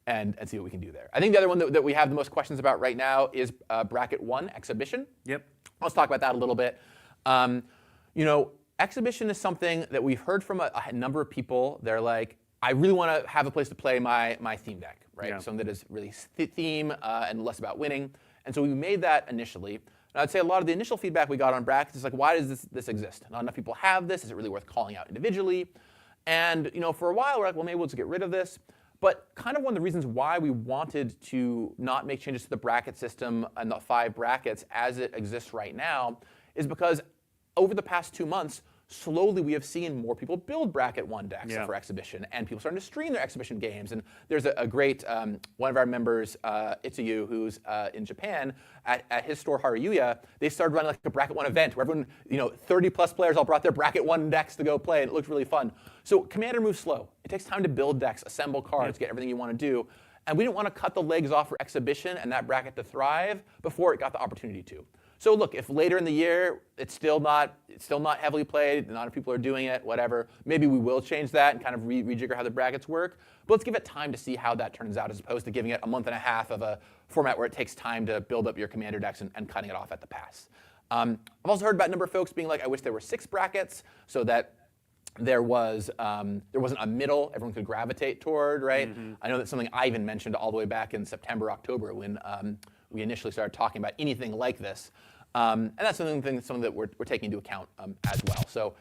and see what we can do there. I think the other one that we have the most questions about right now is Bracket 1, Exhibition. Yep. Let's talk about that a little bit. Exhibition is something that we've heard from a number of people. They're like, I really want to have a place to play my theme deck, right? Yeah. Something that is really theme and less about winning. And so we made that initially. And I'd say a lot of the initial feedback we got on brackets is like, why does this exist? Not enough people have this. Is it really worth calling out individually? And for a while, we're like, well, maybe we'll just get rid of this. But kind of one of the reasons why we wanted to not make changes to the bracket system and the 5 brackets as it exists right now is because over the past 2 months, slowly we have seen more people build Bracket 1 decks for Exhibition, and people starting to stream their Exhibition games. And there's a great, one of our members, Itsuyu, who's in Japan, at his store Haruyuya, they started running like a Bracket 1 event where everyone, 30 plus players all brought their Bracket 1 decks to go play, and it looked really fun. So Commander moves slow. It takes time to build decks, assemble cards, get everything you want to do. And we didn't want to cut the legs off for Exhibition and that bracket to thrive before it got the opportunity to. So look, if later in the year it's still not heavily played, not enough people are doing it, whatever, maybe we will change that and kind of rejigger how the brackets work. But let's give it time to see how that turns out, as opposed to giving it a month and a half of a format where it takes time to build up your Commander decks and cutting it off at the pass. I've also heard about a number of folks being like, I wish there were 6 brackets so that there wasn't a middle everyone could gravitate toward, right? Mm-hmm. I know that's something I even mentioned all the way back in September, October, when we initially started talking about anything like this. And that's something that we're taking into account as well. So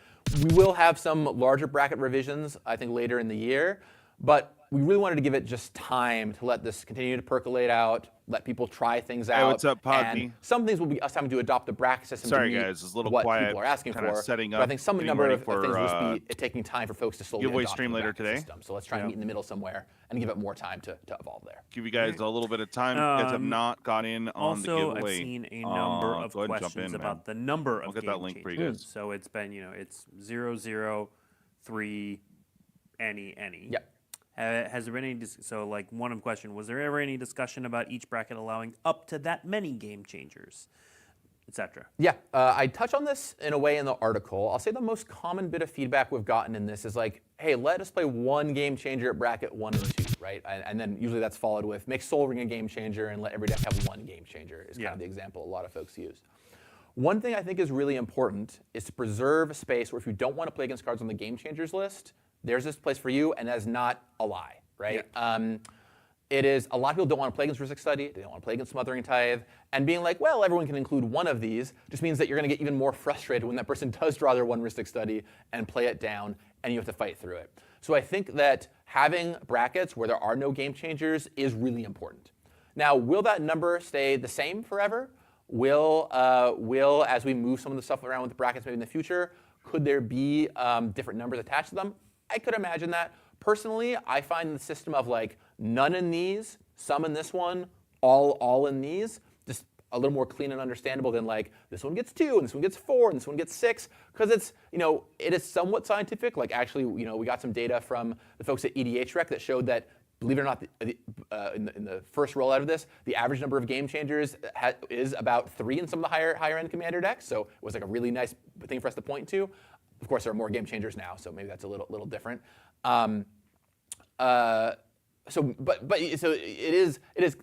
we will have some larger bracket revisions, I think, later in the year. But we really wanted to give it just time to let this continue to percolate out, let people try things out. Hey, what's up, Podme? And some things will be us having to adopt the bracket system Sorry, to meet guys, it's a little what quiet, people are asking kinda for. setting But I think some up, number getting of ready things will for, just be it taking time for folks to slowly giveaway adopt stream the later bracket today. system. So let's try and meet in the middle somewhere and give it more time to evolve there. Give you guys a little bit of time. You guys have not got in on the Also, giveaway. I've seen a number of go ahead and jump questions in, about man. the number of I'll get game that link for you changes. guys. So it's been, it's 0, 0, 3, any. Yep. Has there been any, so like one question, was there ever any discussion about each bracket allowing up to that many game changers, etc.? Yeah, I touch on this in a way in the article. I'll say the most common bit of feedback we've gotten in this is like, hey, let us play 1 game changer at bracket 1 and 2, right? And then usually that's followed with make Sol Ring a game changer and let every deck have 1 game changer is kind of the example a lot of folks use. One thing I think is really important is to preserve a space where if you don't want to play against cards on the game changers list, there's this place for you, and that's not a lie, right? Yeah. It is, a lot of people don't want to play against Ristic Study, they don't want to play against Smothering Tithe, and being like, well, everyone can include one of these just means that you're going to get even more frustrated when that person does draw their 1 Ristic Study and play it down, and you have to fight through it. So I think that having brackets where there are no game changers is really important. Now, will that number stay the same forever? Will, as we move some of the stuff around with the brackets maybe in the future, could there be different numbers attached to them? I could imagine that. Personally, I find the system of like none in these, some in this one, all in these, just a little more clean and understandable than like this one gets 2 and this one gets 4 and this one gets 6, because it's, it is somewhat scientific. Like actually, we got some data from the folks at EDHREC that showed that, believe it or not, in the first rollout of this, the average number of game changers is about 3 in some of the higher end Commander decks. So it was like a really nice thing for us to point to. Of course, there are more game changers now, so maybe that's a little different. So it is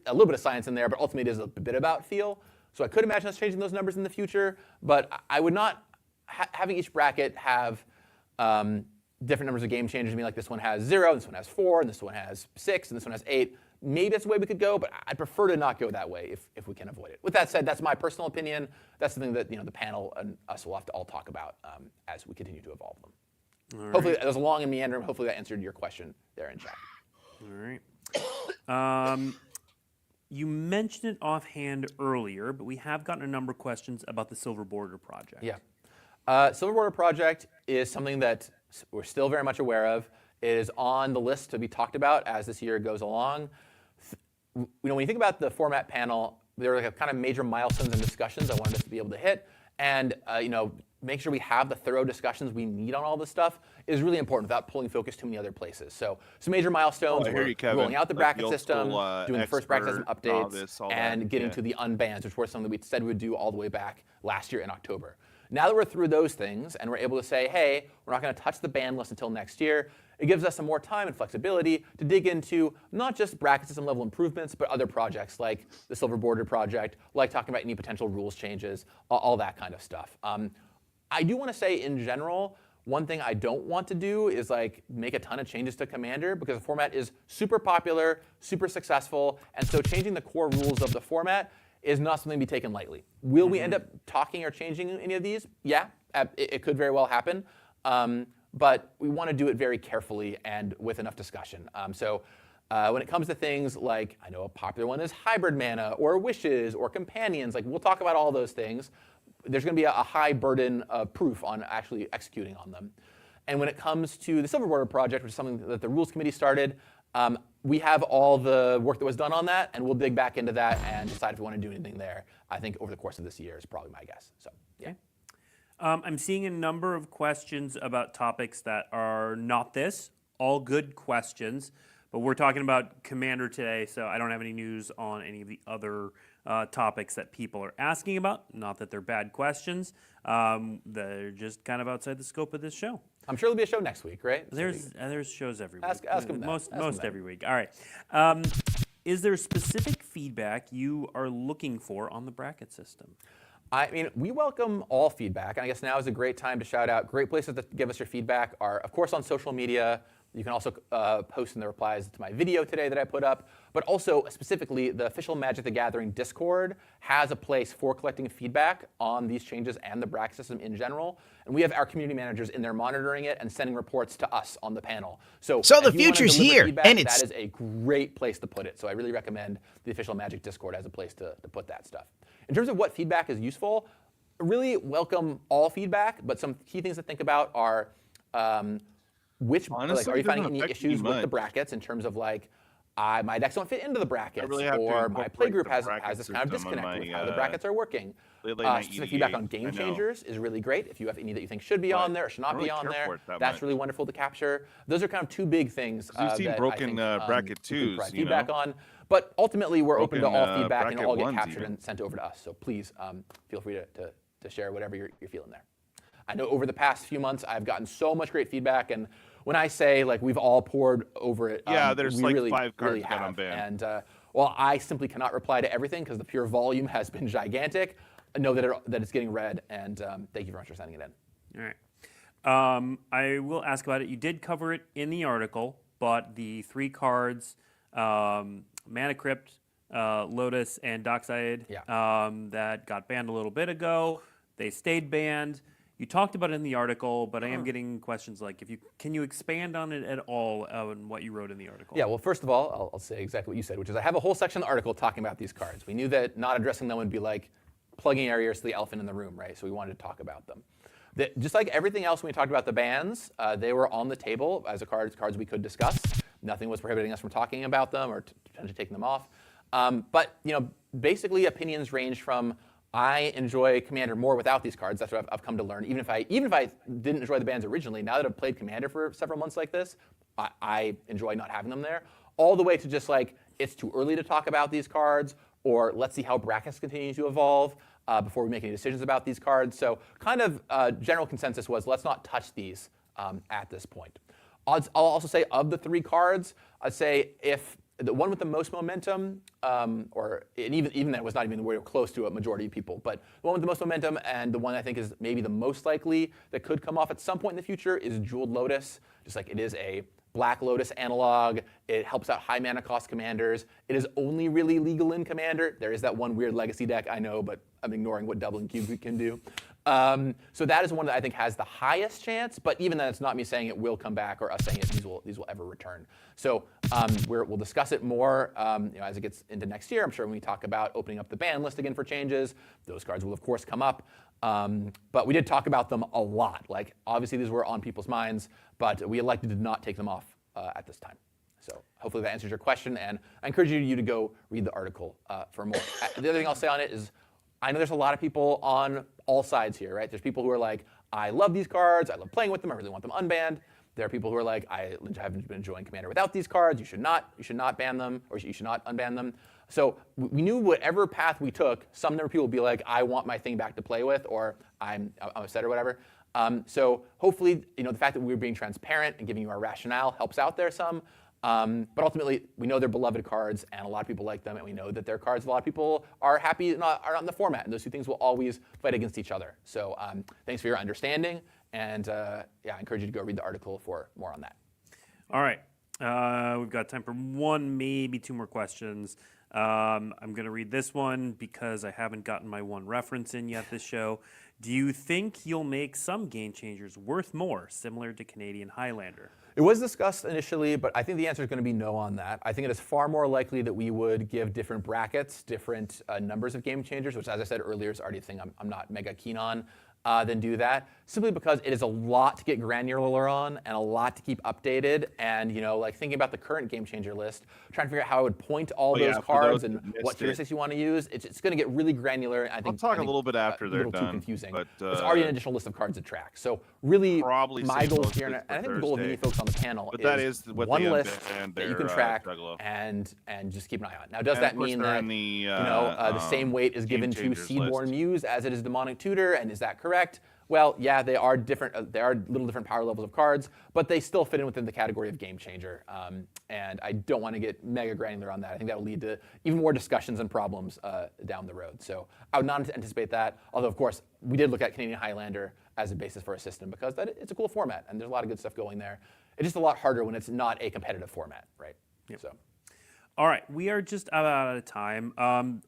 a little bit of science in there, but ultimately it is a bit about feel. So I could imagine us changing those numbers in the future, but I would not having each bracket have different numbers of game changers. I mean, like this one has 0, this one has 4, and this one has 6, and this one has 8. Maybe that's the way we could go, but I'd prefer to not go that way if we can avoid it. With that said, that's my personal opinion. That's something that the panel and us will have to all talk about as we continue to evolve them. All hopefully, right. that was a long and meandering. Hopefully, that answered your question there in chat. All right. You mentioned it offhand earlier, but we have gotten a number of questions about the Silver Border project. Yeah. Silver Border project is something that we're still very much aware of. It is on the list to be talked about as this year goes along. When you think about the format panel, there are kind of major milestones and discussions I wanted us to be able to hit, and make sure we have the thorough discussions we need on all this stuff is really important without pulling focus too many other places. So some major milestones, we're rolling out the bracket old system, school, doing the first bracket system expert, updates, all and that, getting to the unbans, which were something we said we would do all the way back last year in October. Now that we're through those things and we're able to say, hey, we're not going to touch the ban list until next year, it gives us some more time and flexibility to dig into not just bracket system level improvements, but other projects like the Silver Border project, like talking about any potential rules changes, all that kind of stuff. I do want to say in general, one thing I don't want to do is like make a ton of changes to Commander because the format is super popular, super successful, and so changing the core rules of the format is not something to be taken lightly. Will we end up talking or changing any of these? Yeah, it could very well happen, but we want to do it very carefully and with enough discussion. When it comes to things like, I know a popular one is hybrid mana or wishes or companions, like we'll talk about all those things. There's going to be a high burden of proof on actually executing on them. And when it comes to the Silver Border project, which is something that the Rules Committee started, we have all the work that was done on that, and we'll dig back into that and decide if we want to do anything there. I think over the course of this year is probably my guess. So, yeah. I'm seeing a number of questions about topics that are not this. All good questions, but we're talking about Commander today, so I don't have any news on any of the other topics that people are asking about. Not that they're bad questions. They're just kind of outside the scope of this show. I'm sure there'll be a show next week, right? There's shows every week. Ask them that. Most Ask them that. every week. All right. Is there specific feedback you are looking for on the bracket system? I mean, we welcome all feedback, and I guess now is a great time to shout out. Great places to give us your feedback are, of course, on social media. You can also post in the replies to my video today that I put up, but also specifically the official Magic the Gathering Discord has a place for collecting feedback on these changes and the bracket system in general. And we have our community managers in there monitoring it and sending reports to us on the panel. So the future's here, feedback, and it's... that is a great place to put it. So I really recommend the official Magic Discord as a place to put that stuff. In terms of what feedback is useful, really welcome all feedback, but some key things to think about are Honestly, are you it finding doesn't any affect me issues with the much. brackets in terms of like, my decks don't fit into the brackets, really have to or my incorporate playgroup the has bracket this kind of system on disconnect with my, how the brackets are working. Specific feedback on game changers is really great. If you have any that you think should be on there or should not be on there, that's really wonderful to capture. Those are kind of two big things You've seen that broken I think, bracket we could twos, provide you feedback know? on. But ultimately, we're open to all Broken, feedback, and it'll all get bracket captured ones and sent over to us. So please feel free to share whatever you're feeling there. I know over the past few months, I've gotten so much great feedback, and when I say like we've all poured over it, Yeah, there's we like really, 5 cards really that got have. unbanned. And while I simply cannot reply to everything because the pure volume has been gigantic, I know that it's getting read, and thank you very much for sending it in. All right. I will ask about it. You did cover it in the article, but the 3 cards, Mana Crypt, Lotus, and Dockside, that got banned a little bit ago, they stayed banned. You talked about it in the article, but I am getting questions like, can you expand on it at all on what you wrote in the article? Yeah, well, first of all, I'll say exactly what you said, which is I have a whole section of the article talking about these cards. We knew that not addressing them would be like plugging our ears to the elephant in the room, right? So we wanted to talk about them. Just like everything else when we talked about the bans, they were on the table as cards we could discuss. Nothing was prohibiting us from talking about them or potentially taking them off. But basically opinions range from I enjoy Commander more without these cards. That's what I've come to learn. Even if I didn't enjoy the bans originally, now that I've played Commander for several months like this, I enjoy not having them there. All the way to just like it's too early to talk about these cards, or let's see how brackets continue to evolve before we make any decisions about these cards. So kind of general consensus was let's not touch these at this point. I'll also say of the 3 cards, I'd say if the one with the most momentum, and even that was not even where close to a majority of people, but the one with the most momentum and the one I think is maybe the most likely that could come off at some point in the future is Jeweled Lotus. Just like it is a Black Lotus analog. It helps out high mana cost commanders. It is only really legal in Commander. There is that one weird legacy deck, I know, but I'm ignoring what Dublin Cube can do. So that is one that I think has the highest chance, but even then it's not me saying it will come back or us saying these will ever return. So we'll discuss it more as it gets into next year. I'm sure when we talk about opening up the ban list again for changes, those cards will of course come up. But we did talk about them a lot. Like obviously these were on people's minds, but we elected to not take them off at this time. So hopefully that answers your question, and I encourage you to go read the article for more. The other thing I'll say on it is I know there's a lot of people on all sides here, right? There's people who are like, I love these cards, I love playing with them, I really want them unbanned. There are people who are like, I haven't been enjoying Commander without these cards, you should not ban them, or you should not unban them. So we knew whatever path we took, some number of people would be like, I want my thing back to play with, or I'm upset or whatever. So hopefully, the fact that we're being transparent and giving you our rationale helps out there some. But ultimately, we know they're beloved cards, and a lot of people like them, and we know that they're cards a lot of people are happy are not in the format, and those two things will always fight against each other. So thanks for your understanding, and I encourage you to go read the article for more on that. All right. We've got time for one, maybe two more questions. I'm going to read this one because I haven't gotten my one reference in yet this show. Do you think you'll make some game changers worth more, similar to Canadian Highlander? It was discussed initially, but I think the answer is going to be no on that. I think it is far more likely that we would give different brackets, different numbers of game changers, which, as I said earlier, is already a thing I'm not mega keen on, than do that. Simply because it is a lot to get granular on and a lot to keep updated. And like thinking about the current game changer list, trying to figure out how I would point all those cards and what heuristics you want to use. It's going to get really granular. And I think I'll talk a little bit after they're a little done. Too confusing. But it's already an additional list of cards to track. So really, probably my goal most here, of and it's I think for the goal of many Thursday. folks on the panel But is that is what one they list unbanned that you their, can track Juggalo. and just keep an eye on. Now, does And that of course mean they're that in the, the same weight is Game given to Changers Seedborn list. Muse as it is Demonic Tutor, and is that correct? Well, yeah, they are different. They are little different power levels of cards, but they still fit in within the category of game changer. And I don't want to get mega granular on that. I think that will lead to even more discussions and problems down the road. So I would not anticipate that. Although, of course, we did look at Canadian Highlander as a basis for a system because it's a cool format, and there's a lot of good stuff going there. It's just a lot harder when it's not a competitive format, right? Yep. So. All right, we are just about out of time.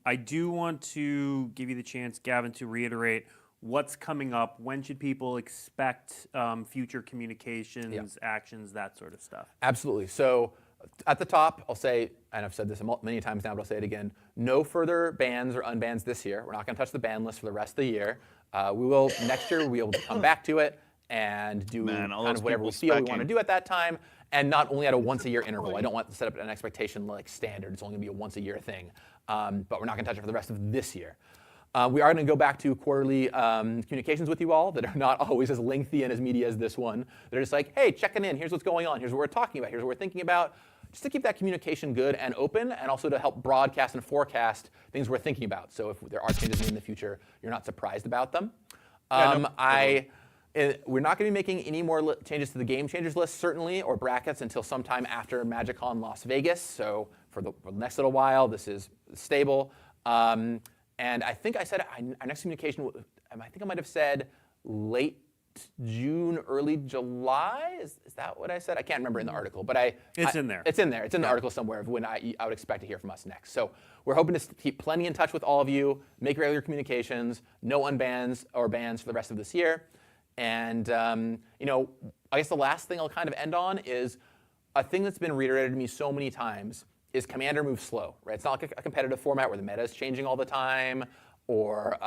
I do want to give you the chance, Gavin, to reiterate what's coming up. When should people expect future communications, actions, that sort of stuff? Absolutely. So at the top, I'll say, and I've said this many times now, but I'll say it again, no further bans or unbans this year. We're not going to touch the ban list for the rest of the year. We will, next year, we'll be able to come back to it and do kind of whatever we feel we want to do at that time, and not only at a once-a-year interval. I don't want to set up an expectation like standard. It's only going to be a once-a-year thing. But we're not going to touch it for the rest of this year. We are going to go back to quarterly communications with you all that are not always as lengthy and as meaty as this one. They're just like, hey, checking in. Here's what's going on. Here's what we're talking about. Here's what we're thinking about. Just to keep that communication good and open, and also to help broadcast and forecast things we're thinking about. So if there are changes made in the future, you're not surprised about them. We're not going to be making any more changes to the Game Changers list, certainly, or brackets until sometime after MagicCon Las Vegas. So for the next little while, this is stable. And I think I said our next communication, I think I might have said late June, early July. Is that what I said? I can't remember in the article, but it's in there. It's in there. It's in the article somewhere of when I would expect to hear from us next. So we're hoping to keep plenty in touch with all of you, make regular communications, no unbans or bans for the rest of this year. And I guess the last thing I'll kind of end on is a thing that's been reiterated to me so many times is Commander moves slow, right? It's not like a competitive format where the meta is changing all the time, or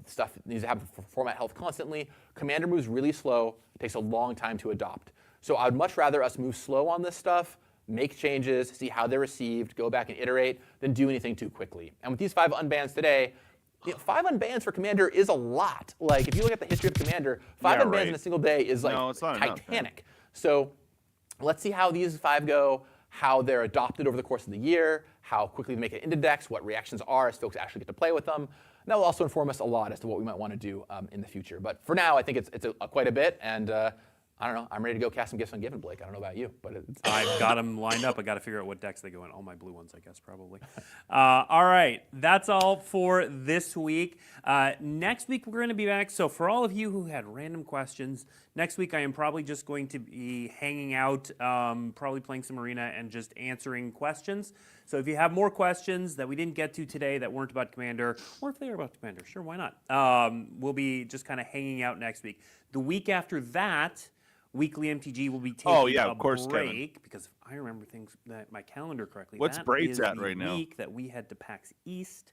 stuff needs to have format health constantly. Commander moves really slow. It takes a long time to adopt. So I would much rather us move slow on this stuff, make changes, see how they're received, go back and iterate, than do anything too quickly. And with these 5 unbans today, 5 unbans for Commander is a lot. Like, if you look at the history of Commander, 5 unbans in a single day is like titanic. So let's see how these 5 go, how they're adopted over the course of the year, how quickly they make it into decks, what reactions are as folks actually get to play with them. And that will also inform us a lot as to what we might want to do in the future. But for now, I think it's quite a bit, and I don't know. I'm ready to go cast some gifts on Given, Blake. I don't know about you, but I've got them lined up. I got to figure out what decks they go in. All my blue ones, I guess, probably. All right, that's all for this week. Next week, we're going to be back. So for all of you who had random questions, next week I am probably just going to be hanging out, probably playing some Arena and just answering questions. So if you have more questions that we didn't get to today that weren't about Commander, or if they are about Commander, sure, why not? We'll be just kind of hanging out next week. The week after that, Weekly MTG will be taking a break, Kevin. because if I remember things that my calendar correctly, What's that Braids is at the right now? week that we head to PAX East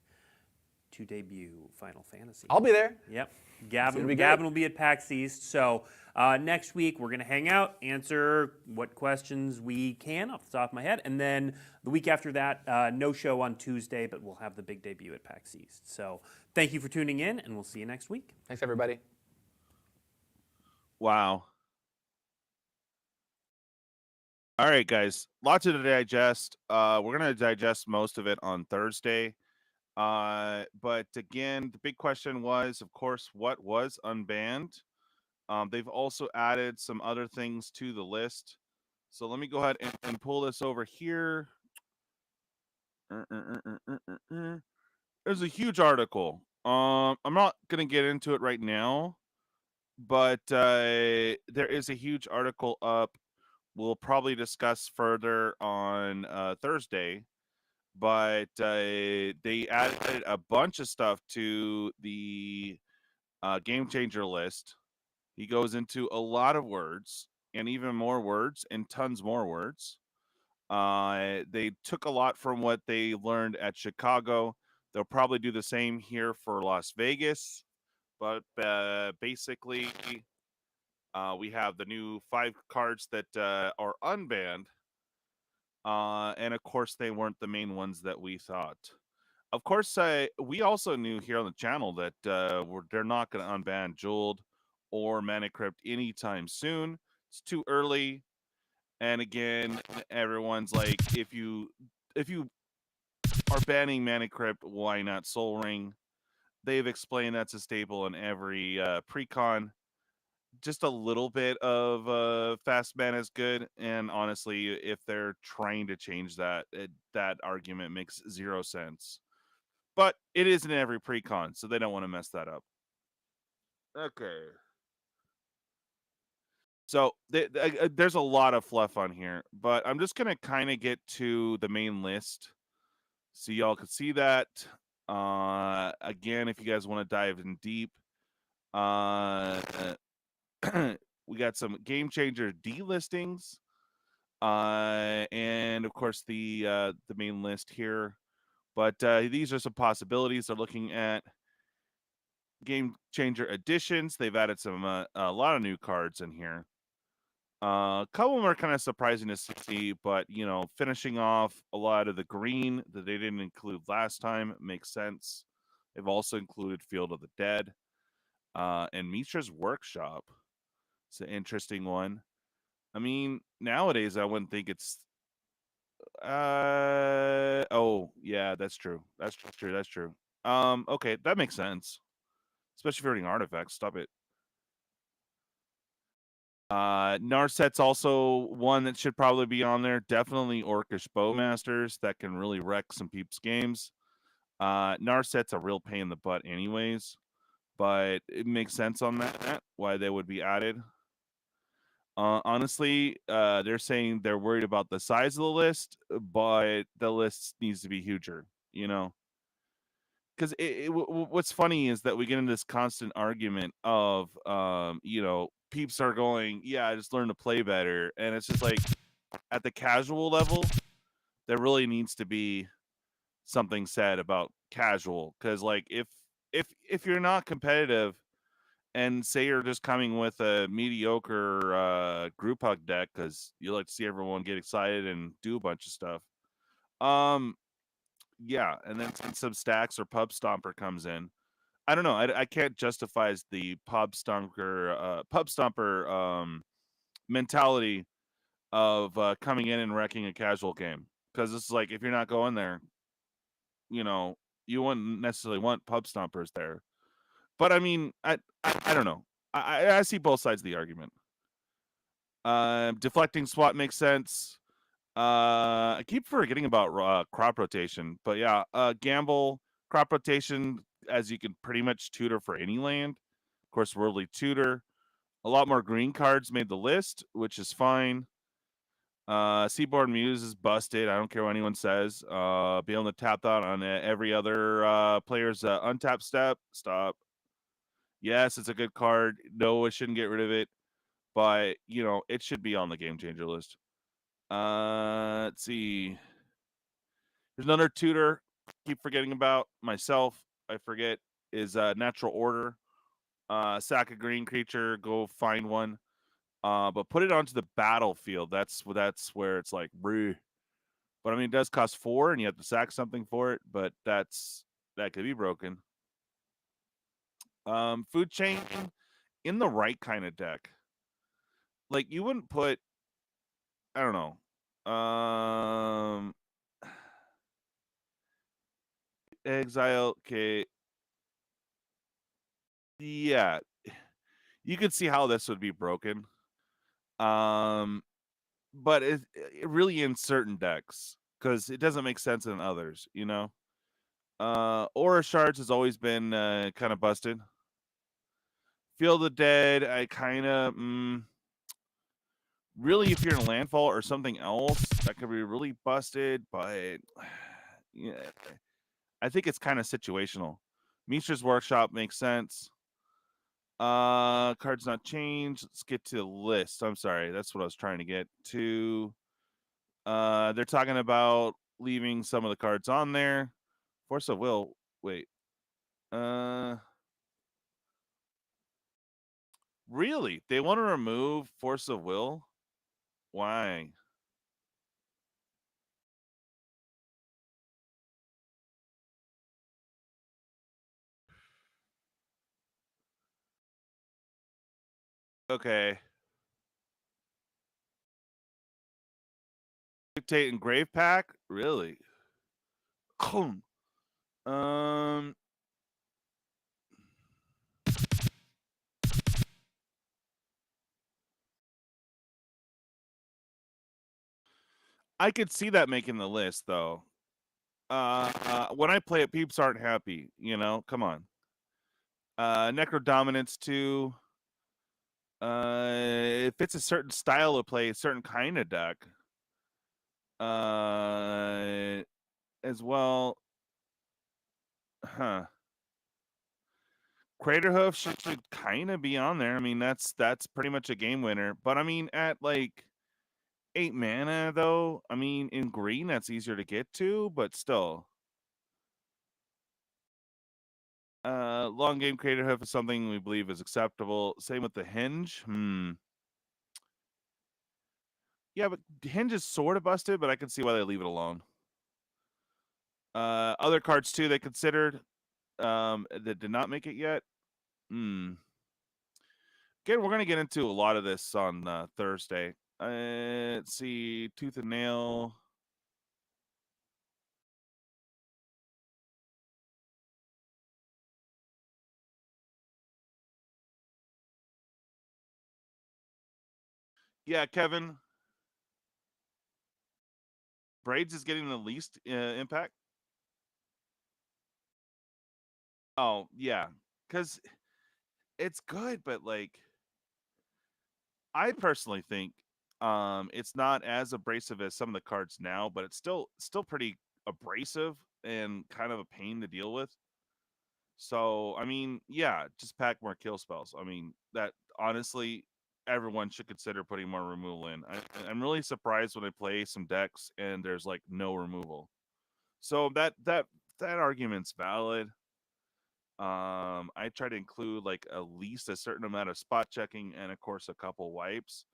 to debut Final Fantasy. I'll be there. Yep. Gavin will be at PAX East. So next week we're going to hang out, answer what questions we can off the top of my head. And then the week after that, no show on Tuesday, but we'll have the big debut at PAX East. So thank you for tuning in, and we'll see you next week. Thanks, everybody. Wow. All right, guys. Lots to digest. We're going to digest most of it on Thursday. But again, the big question was, of course, what was unbanned? They've also added some other things to the list. So let me go ahead and pull this over here. There's a huge article. I'm not gonna get into it right now, but there is a huge article up. We'll probably discuss further on Thursday. But they added a bunch of stuff to the game changer list. He goes into a lot of words and even more words and tons more words. They took a lot from what they learned at Chicago. They'll probably do the same here for Las Vegas. But basically, we have the new 5 cards that are unbanned. And of course, they weren't the main ones that we thought. Of course, we also knew here on the channel that they're not going to unban Jeweled or Mana Crypt anytime soon. It's too early. And again, everyone's like, if you are banning Mana Crypt, why not Soul Ring? They've explained that's a staple in every precon. Just a little bit of fast mana is good, and honestly, if they're trying to change that, that argument makes 0 sense. But it is in every precon, so they don't want to mess that up. Okay. So there's a lot of fluff on here, but I'm just gonna kind of get to the main list, so y'all can see that. Again, if you guys want to dive in deep, uh, we got some game changer delistings, and of course the main list here. But these are some possibilities. They're looking at game changer additions. They've added some a lot of new cards in here. A couple of them are kind of surprising to see, but finishing off a lot of the green that they didn't include last time makes sense. They've also included Field of the Dead and Mishra's Workshop. It's an interesting one. I mean, nowadays I wouldn't think it's. Oh yeah, that's true. That's true. That's true. Okay, that makes sense. Especially if you're running artifacts. Stop it. Narset's also one that should probably be on there. Definitely Orcish Bowmasters that can really wreck some peeps' games. Narset's a real pain in the butt, anyways, but it makes sense on that why they would be added. Honestly, they're saying they're worried about the size of the list, but the list needs to be huger. Because what's funny is that we get into this constant argument of peeps are going, yeah, I just learned to play better, and it's just like at the casual level there really needs to be something said about casual, because like if you're not competitive and say you're just coming with a mediocre group hug deck because you like to see everyone get excited and do a bunch of stuff, yeah, and then some stacks or pub stomper comes in. I don't know. I can't justify as the pub stomper mentality of coming in and wrecking a casual game, because it's like if you're not going there, you know, you wouldn't necessarily want pub stompers there. But I mean, I don't know. I see both sides of the argument. Deflecting SWAT makes sense. I keep forgetting about crop rotation, but yeah, gamble crop rotation, as you can pretty much tutor for any land. Of course, worldly tutor. A lot more green cards made the list, which is fine. Seaboard Muse is busted. I don't care what anyone says. Be able to tap that on every other player's untap step. Stop. Yes, it's a good card. No, I shouldn't get rid of it, but it should be on the game changer list. Let's see. There's another tutor. Keep forgetting about myself. I forget is natural order. Sack a green creature. Go find one. But put it onto the battlefield. That's where it's like, bruh. But I mean, it does cost 4, and you have to sack something for it. But that could be broken. Food chain in the right kind of deck. Like you wouldn't put. I don't know. Exile. Okay. Yeah. you could see how this would be broken. But it really in certain decks because it doesn't make sense in others. Aura Shards has always been kind of busted. Field of Dead, I kind of really, if you're in a landfall or something else, that could be really busted. But yeah, I think it's kind of situational. Mishra's Workshop makes sense. Cards not changed. Let's get to the list. I'm sorry, that's what I was trying to get to. They're talking about leaving some of the cards on there. Force of Will. Wait. Really? They want to remove Force of Will? Why? Okay. Dictate and Grave Pack? Really? um I could see that making the list though. When I play it, peeps aren't happy, Come on. Necro Dominance 2. If it's a certain style of play, a certain kind of deck. As well. Huh. Craterhoof should kind of be on there. I mean, that's pretty much a game winner. But I mean, at like 8 mana though, I mean, in green that's easier to get to, but still. Long game Craterhoof is something we believe is acceptable. Same with the Hinge. Yeah, but Hinge is sort of busted, but I can see why they leave it alone. Other cards too they considered that did not make it yet. Again, we're going to get into a lot of this on Thursday. Let's see. Tooth and Nail. Yeah, Kevin. Braids is getting the least impact. Oh, yeah. Because it's good, but like, I personally think it's not as abrasive as some of the cards now, but it's still pretty abrasive and kind of a pain to deal with. So, I mean, yeah, just pack more kill spells. I mean, that honestly, everyone should consider putting more removal in. I'm really surprised when I play some decks and there's like no removal. So that argument's valid. I try to include like at least a certain amount of spot checking and of course a couple wipes,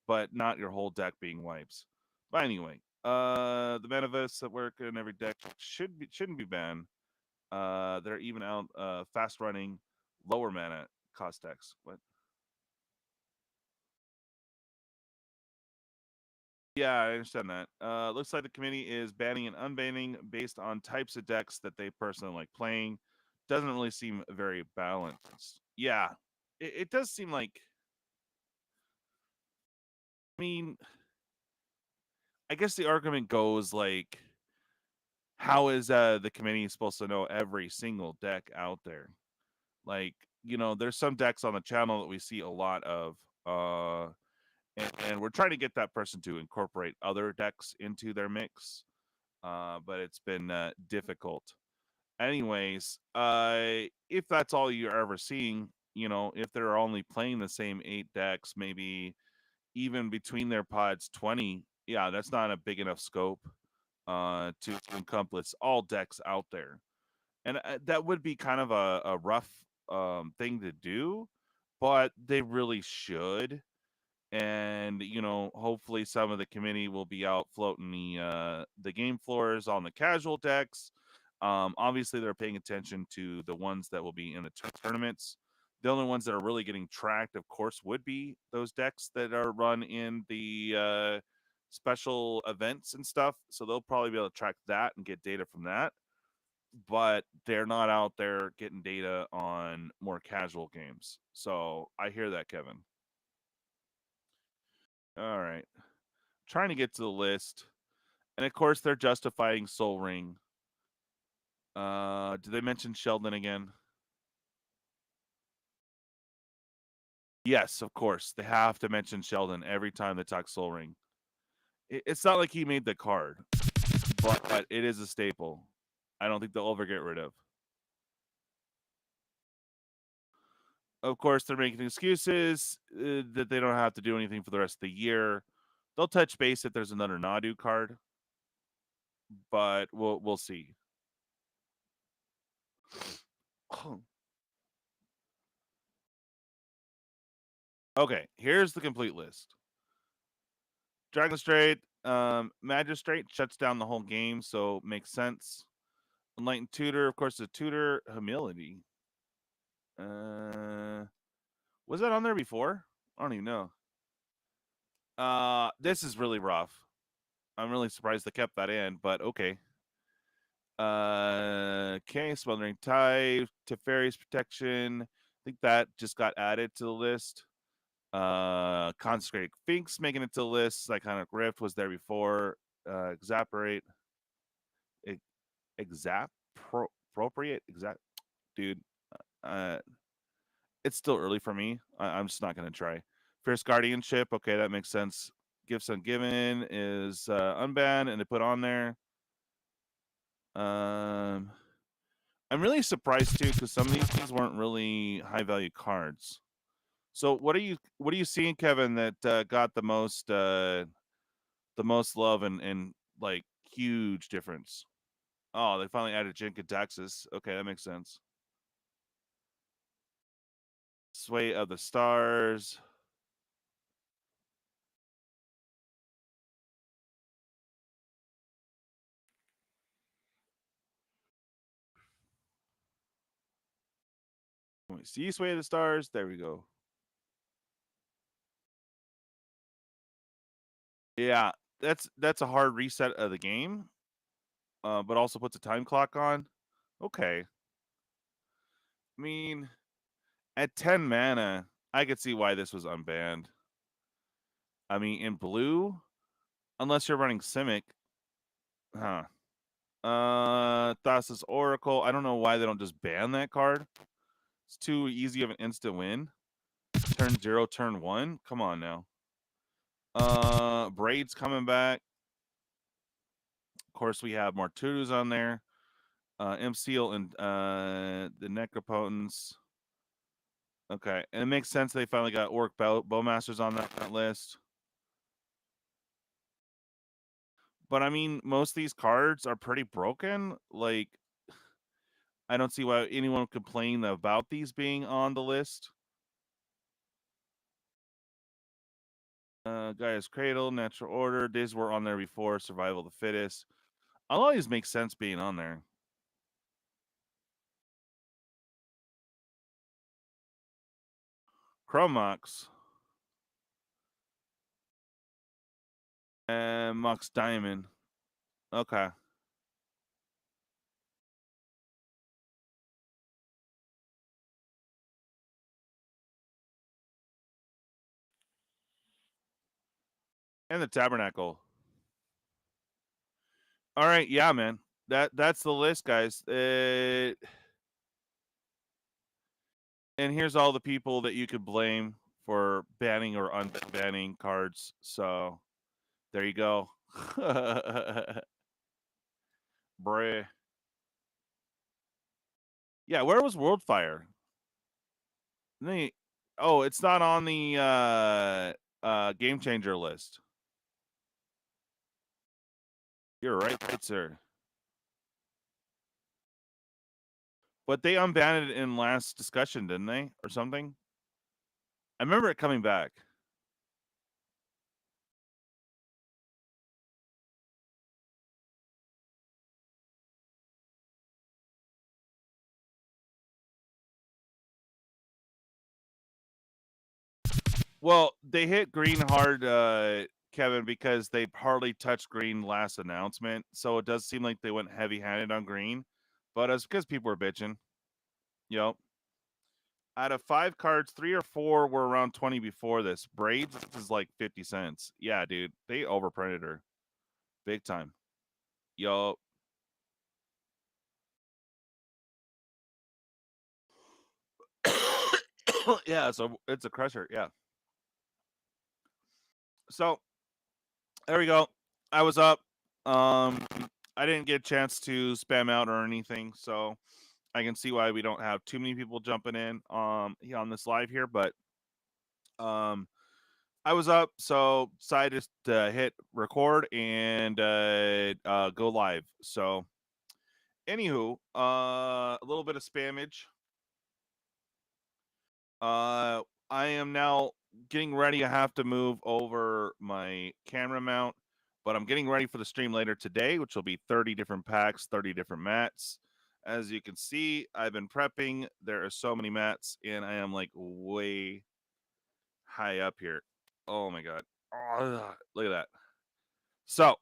but not your whole deck being wipes. But anyway, the manifests that work in every deck shouldn't be banned. They're even out fast running, lower mana cost decks. What? Yeah, I understand that. Looks like the committee is banning and unbanning based on types of decks that they personally like playing. Doesn't really seem very balanced. Yeah, it does seem like. I mean, I guess the argument goes like, how is the committee supposed to know every single deck out there? Like, there's some decks on the channel that we see a lot of. And we're trying to get that person to incorporate other decks into their mix, but it's been difficult. Anyways, if that's all you're ever seeing, if they're only playing the same 8 decks, maybe even between their pods 20, yeah, that's not a big enough scope to encompass all decks out there. And that would be kind of a rough thing to do, but they really should. And hopefully some of the committee will be out floating the game floors on the casual decks. Obviously they're paying attention to the ones that will be in the tournaments. The only ones that are really getting tracked, of course, would be those decks that are run in the special events and stuff. So they'll probably be able to track that and get data from that. but they're not out there getting data on more casual games. So I hear that, Kevin. All right. Trying to get to the list. And of course, they're justifying Soul Ring. Did they mention Sheldon again? Yes, of course. They have to mention Sheldon every time they talk Soul Ring. It's not like he made the card, but it is a staple. I don't think they'll ever get rid of. Of course, they're making excuses that they don't have to do anything for the rest of the year. They'll touch base if there's another Nadu card, but we'll see. Okay, here's the complete list. Dragon Straight, Magistrate shuts down the whole game, so makes sense. Enlightened Tutor, of course, the Tutor Humility. Was that on there before? I don't even know. This is really rough. I'm really surprised they kept that in, but okay. Okay, Smothering Tide, Teferi's Protection. I think that just got added to the list. Consecrated Sphinx making it to the list. Iconic Rift was there before. Exapparate. Appropriate. Dude. It's still early for me. I'm just not going to try. Fierce Guardianship. Okay, that makes sense. Gifts Ungiven is unbanned, and they put on there. I'm really surprised too because some of these weren't really high value cards. So what are you seeing, Kevin, that got the most love and like huge difference? Oh, they finally added Jinka Daxus. Okay, that makes sense. Sway of the Stars. Let me see Sway of the Stars. There we go. Yeah, that's a hard reset of the game, but also puts a time clock on. Okay. I mean, at 10 mana, I could see why this was unbanned. I mean, in blue, unless you're running Simic, huh? Thassa's Oracle. I don't know why they don't just ban that card. It's too easy of an instant win. Turn 0, turn 1. Come on now. Braid's coming back. Of course, we have more Tudus on there. M-Seal and the Necropotence. Okay, and it makes sense they finally got Orc Bowmasters on that list. But I mean, most of these cards are pretty broken. Like, I don't see why anyone would complain about these being on the list. Gaia's Cradle, Natural Order. These were on there before. Survival of the Fittest. A lot of these make sense being on there. Chromox. And Mox Diamond. Okay. And the Tabernacle. All right, yeah, man. That's the list, guys. And here's all the people that you could blame for banning or unbanning cards. So there you go. Bruh. Yeah, where was Worldfire? Oh, it's not on the Game Changer list. You're right, sir. But they unbanned it in last discussion, didn't they? Or something? I remember it coming back. Well, they hit green hard, Kevin, because they hardly touched green last announcement. So it does seem like they went heavy-handed on green. but it's because people were bitching. Yep. Out of 5 cards, 3 or 4 were around 20 before this. Braids is like 50 cents. Yeah, dude. They overprinted her. Big time. Yo. Yeah, so it's a crusher. Yeah. So there we go. I was up. I didn't get a chance to spam out or anything, so I can see why we don't have too many people jumping in on this live here, but um I was up, so decided to hit record and go live. So anywho, a little bit of spammage. I am now getting ready. I have to move over my camera mount, but I'm getting ready for the stream later today, which will be 30 different packs, 30 different mats. As you can see, I've been prepping. There are so many mats, and I am like way high up here. Oh my god. Oh, look at that. So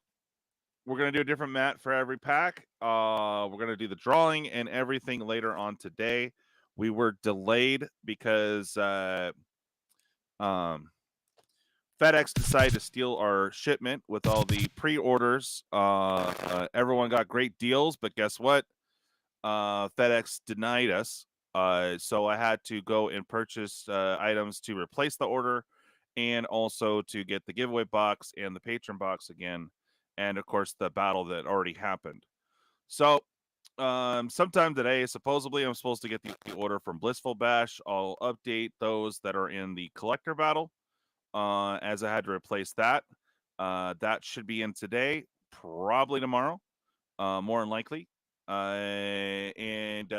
we're gonna do a different mat for every pack. We're gonna do the drawing and everything later on today. We were delayed because um, FedEx decided to steal our shipment with all the pre-orders. Everyone got great deals, but guess what? FedEx denied us. So I had to go and purchase items to replace the order and also to get the giveaway box and the patron box again. And of course, the battle that already happened. So, sometime today, supposedly, I'm supposed to get the order from Blissful Bash. I'll update those that are in the collector battle, as I had to replace that. That should be in today, probably tomorrow, more than likely. And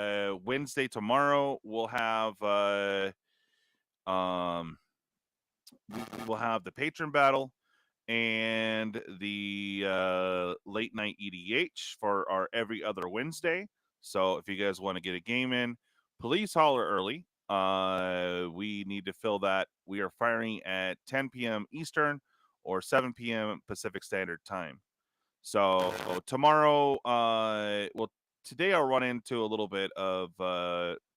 Wednesday tomorrow we'll have um we will have the patron battle and the late night EDH for our every other Wednesday. So if you guys want to get a game in, please holler early. We need to fill that. We are firing at 10 p.m. Eastern or 7 p.m. Pacific Standard Time. So tomorrow, well, today I'll run into a little bit of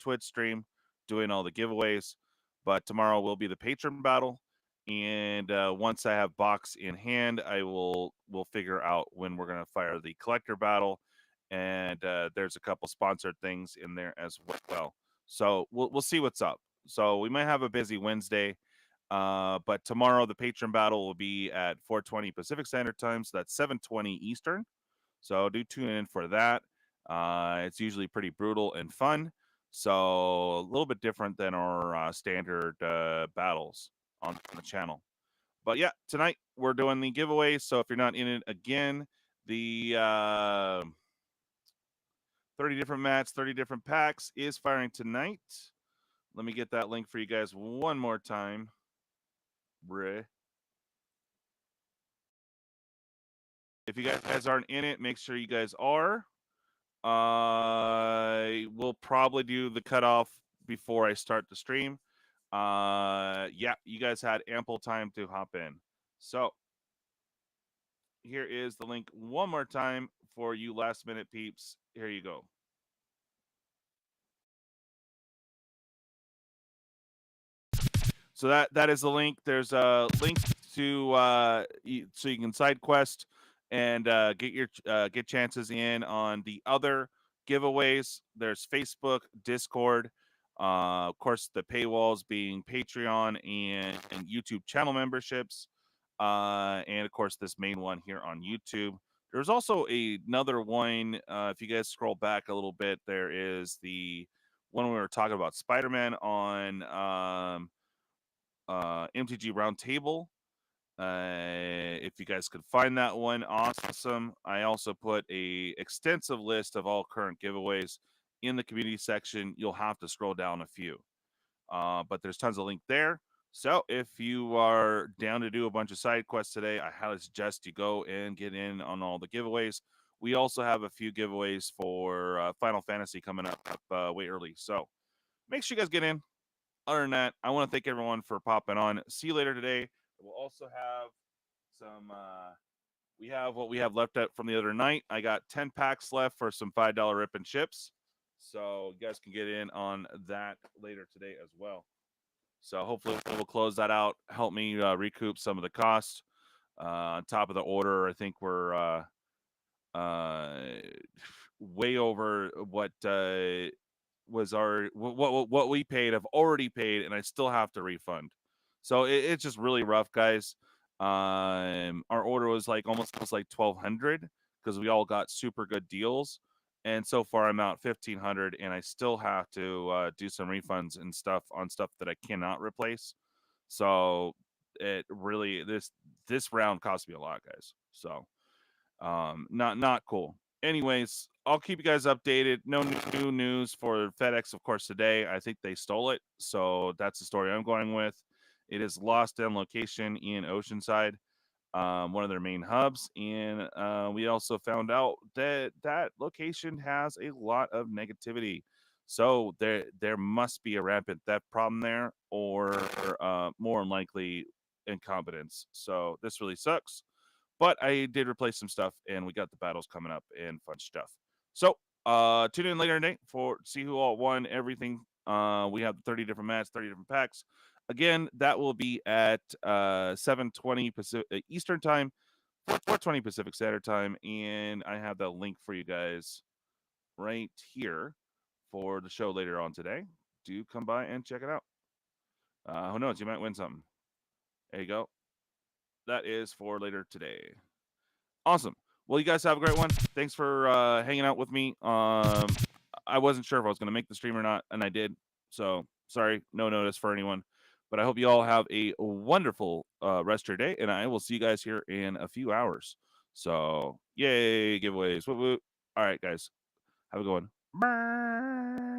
Twitch stream doing all the giveaways, but tomorrow will be the patron battle, and once I have box in hand, we'll figure out when we're gonna fire the collector battle, and there's a couple sponsored things in there as well. So we'll see what's up. So we might have a busy Wednesday. But tomorrow the patron battle will be at 4:20 Pacific Standard Time, so that's 7:20 Eastern. So do tune in for that. It's usually pretty brutal and fun. So a little bit different than our standard battles on the channel. But yeah, tonight we're doing the giveaway. So if you're not in it again, the 30 different mats, 30 different packs is firing tonight. Let me get that link for you guys one more time. Bruh. If you guys aren't in it, make sure you guys are. We'll probably do the cutoff before I start the stream. Yeah, you guys had ample time to hop in. So here is the link one more time for you last minute peeps. Here you go. So that is the link. There's a link to so you can side quest and get chances in on the other giveaways. There's Facebook, Discord, of course the paywalls being Patreon and YouTube channel memberships, and of course this main one here on YouTube. There's also another one. If you guys scroll back a little bit, there is the one we were talking about Spider-Man on MTG Roundtable. If you guys could find that one, awesome. I also put a extensive list of all current giveaways in the community section. You'll have to scroll down a few, but there's tons of link there. So if you are down to do a bunch of side quests today, I highly suggest you go and get in on all the giveaways. We also have a few giveaways for Final Fantasy coming up way early. So make sure you guys get in. Other than that, I want to thank everyone for popping on. See you later today. We'll also have some we have what we have left at from the other night. I got 10 packs left for some $5 rip and chips. So you guys can get in on that later today as well. So hopefully we'll close that out, help me recoup some of the costs. On top of the order, I think we're way over what was our what we paid. I've already paid, and I still have to refund. So it's just really rough, guys. Our order was like almost like 1,200 because we all got super good deals, and so far I'm out 1,500, and I still have to do some refunds and stuff on stuff that I cannot replace. So it really this round cost me a lot, guys. So not cool. Anyways, I'll keep you guys updated. No new news for FedEx, of course, today. I think they stole it, so that's the story I'm going with. It is lost on location in Oceanside, one of their main hubs, and we also found out that that location has a lot of negativity. So there must be a rampant theft problem there, or more than likely incompetence. So this really sucks. But I did replace some stuff, and we got the battles coming up and fun stuff. So tune in later today for see who all won everything. We have 30 different mats, 30 different packs. Again, that will be at 7:20 Pacific Eastern time, 4:20 Pacific Standard Time, and I have the link for you guys right here for the show later on today. Do come by and check it out. Who knows? You might win something. There you go. That is for later today. Awesome. Well, you guys have a great one. Thanks for hanging out with me. I wasn't sure if I was going to make the stream or not, and I did. So sorry, no notice for anyone. But I hope you all have a wonderful rest of your day, and I will see you guys here in a few hours. So, yay, giveaways. Woo, woo. All right, guys. Have a good one. Bye.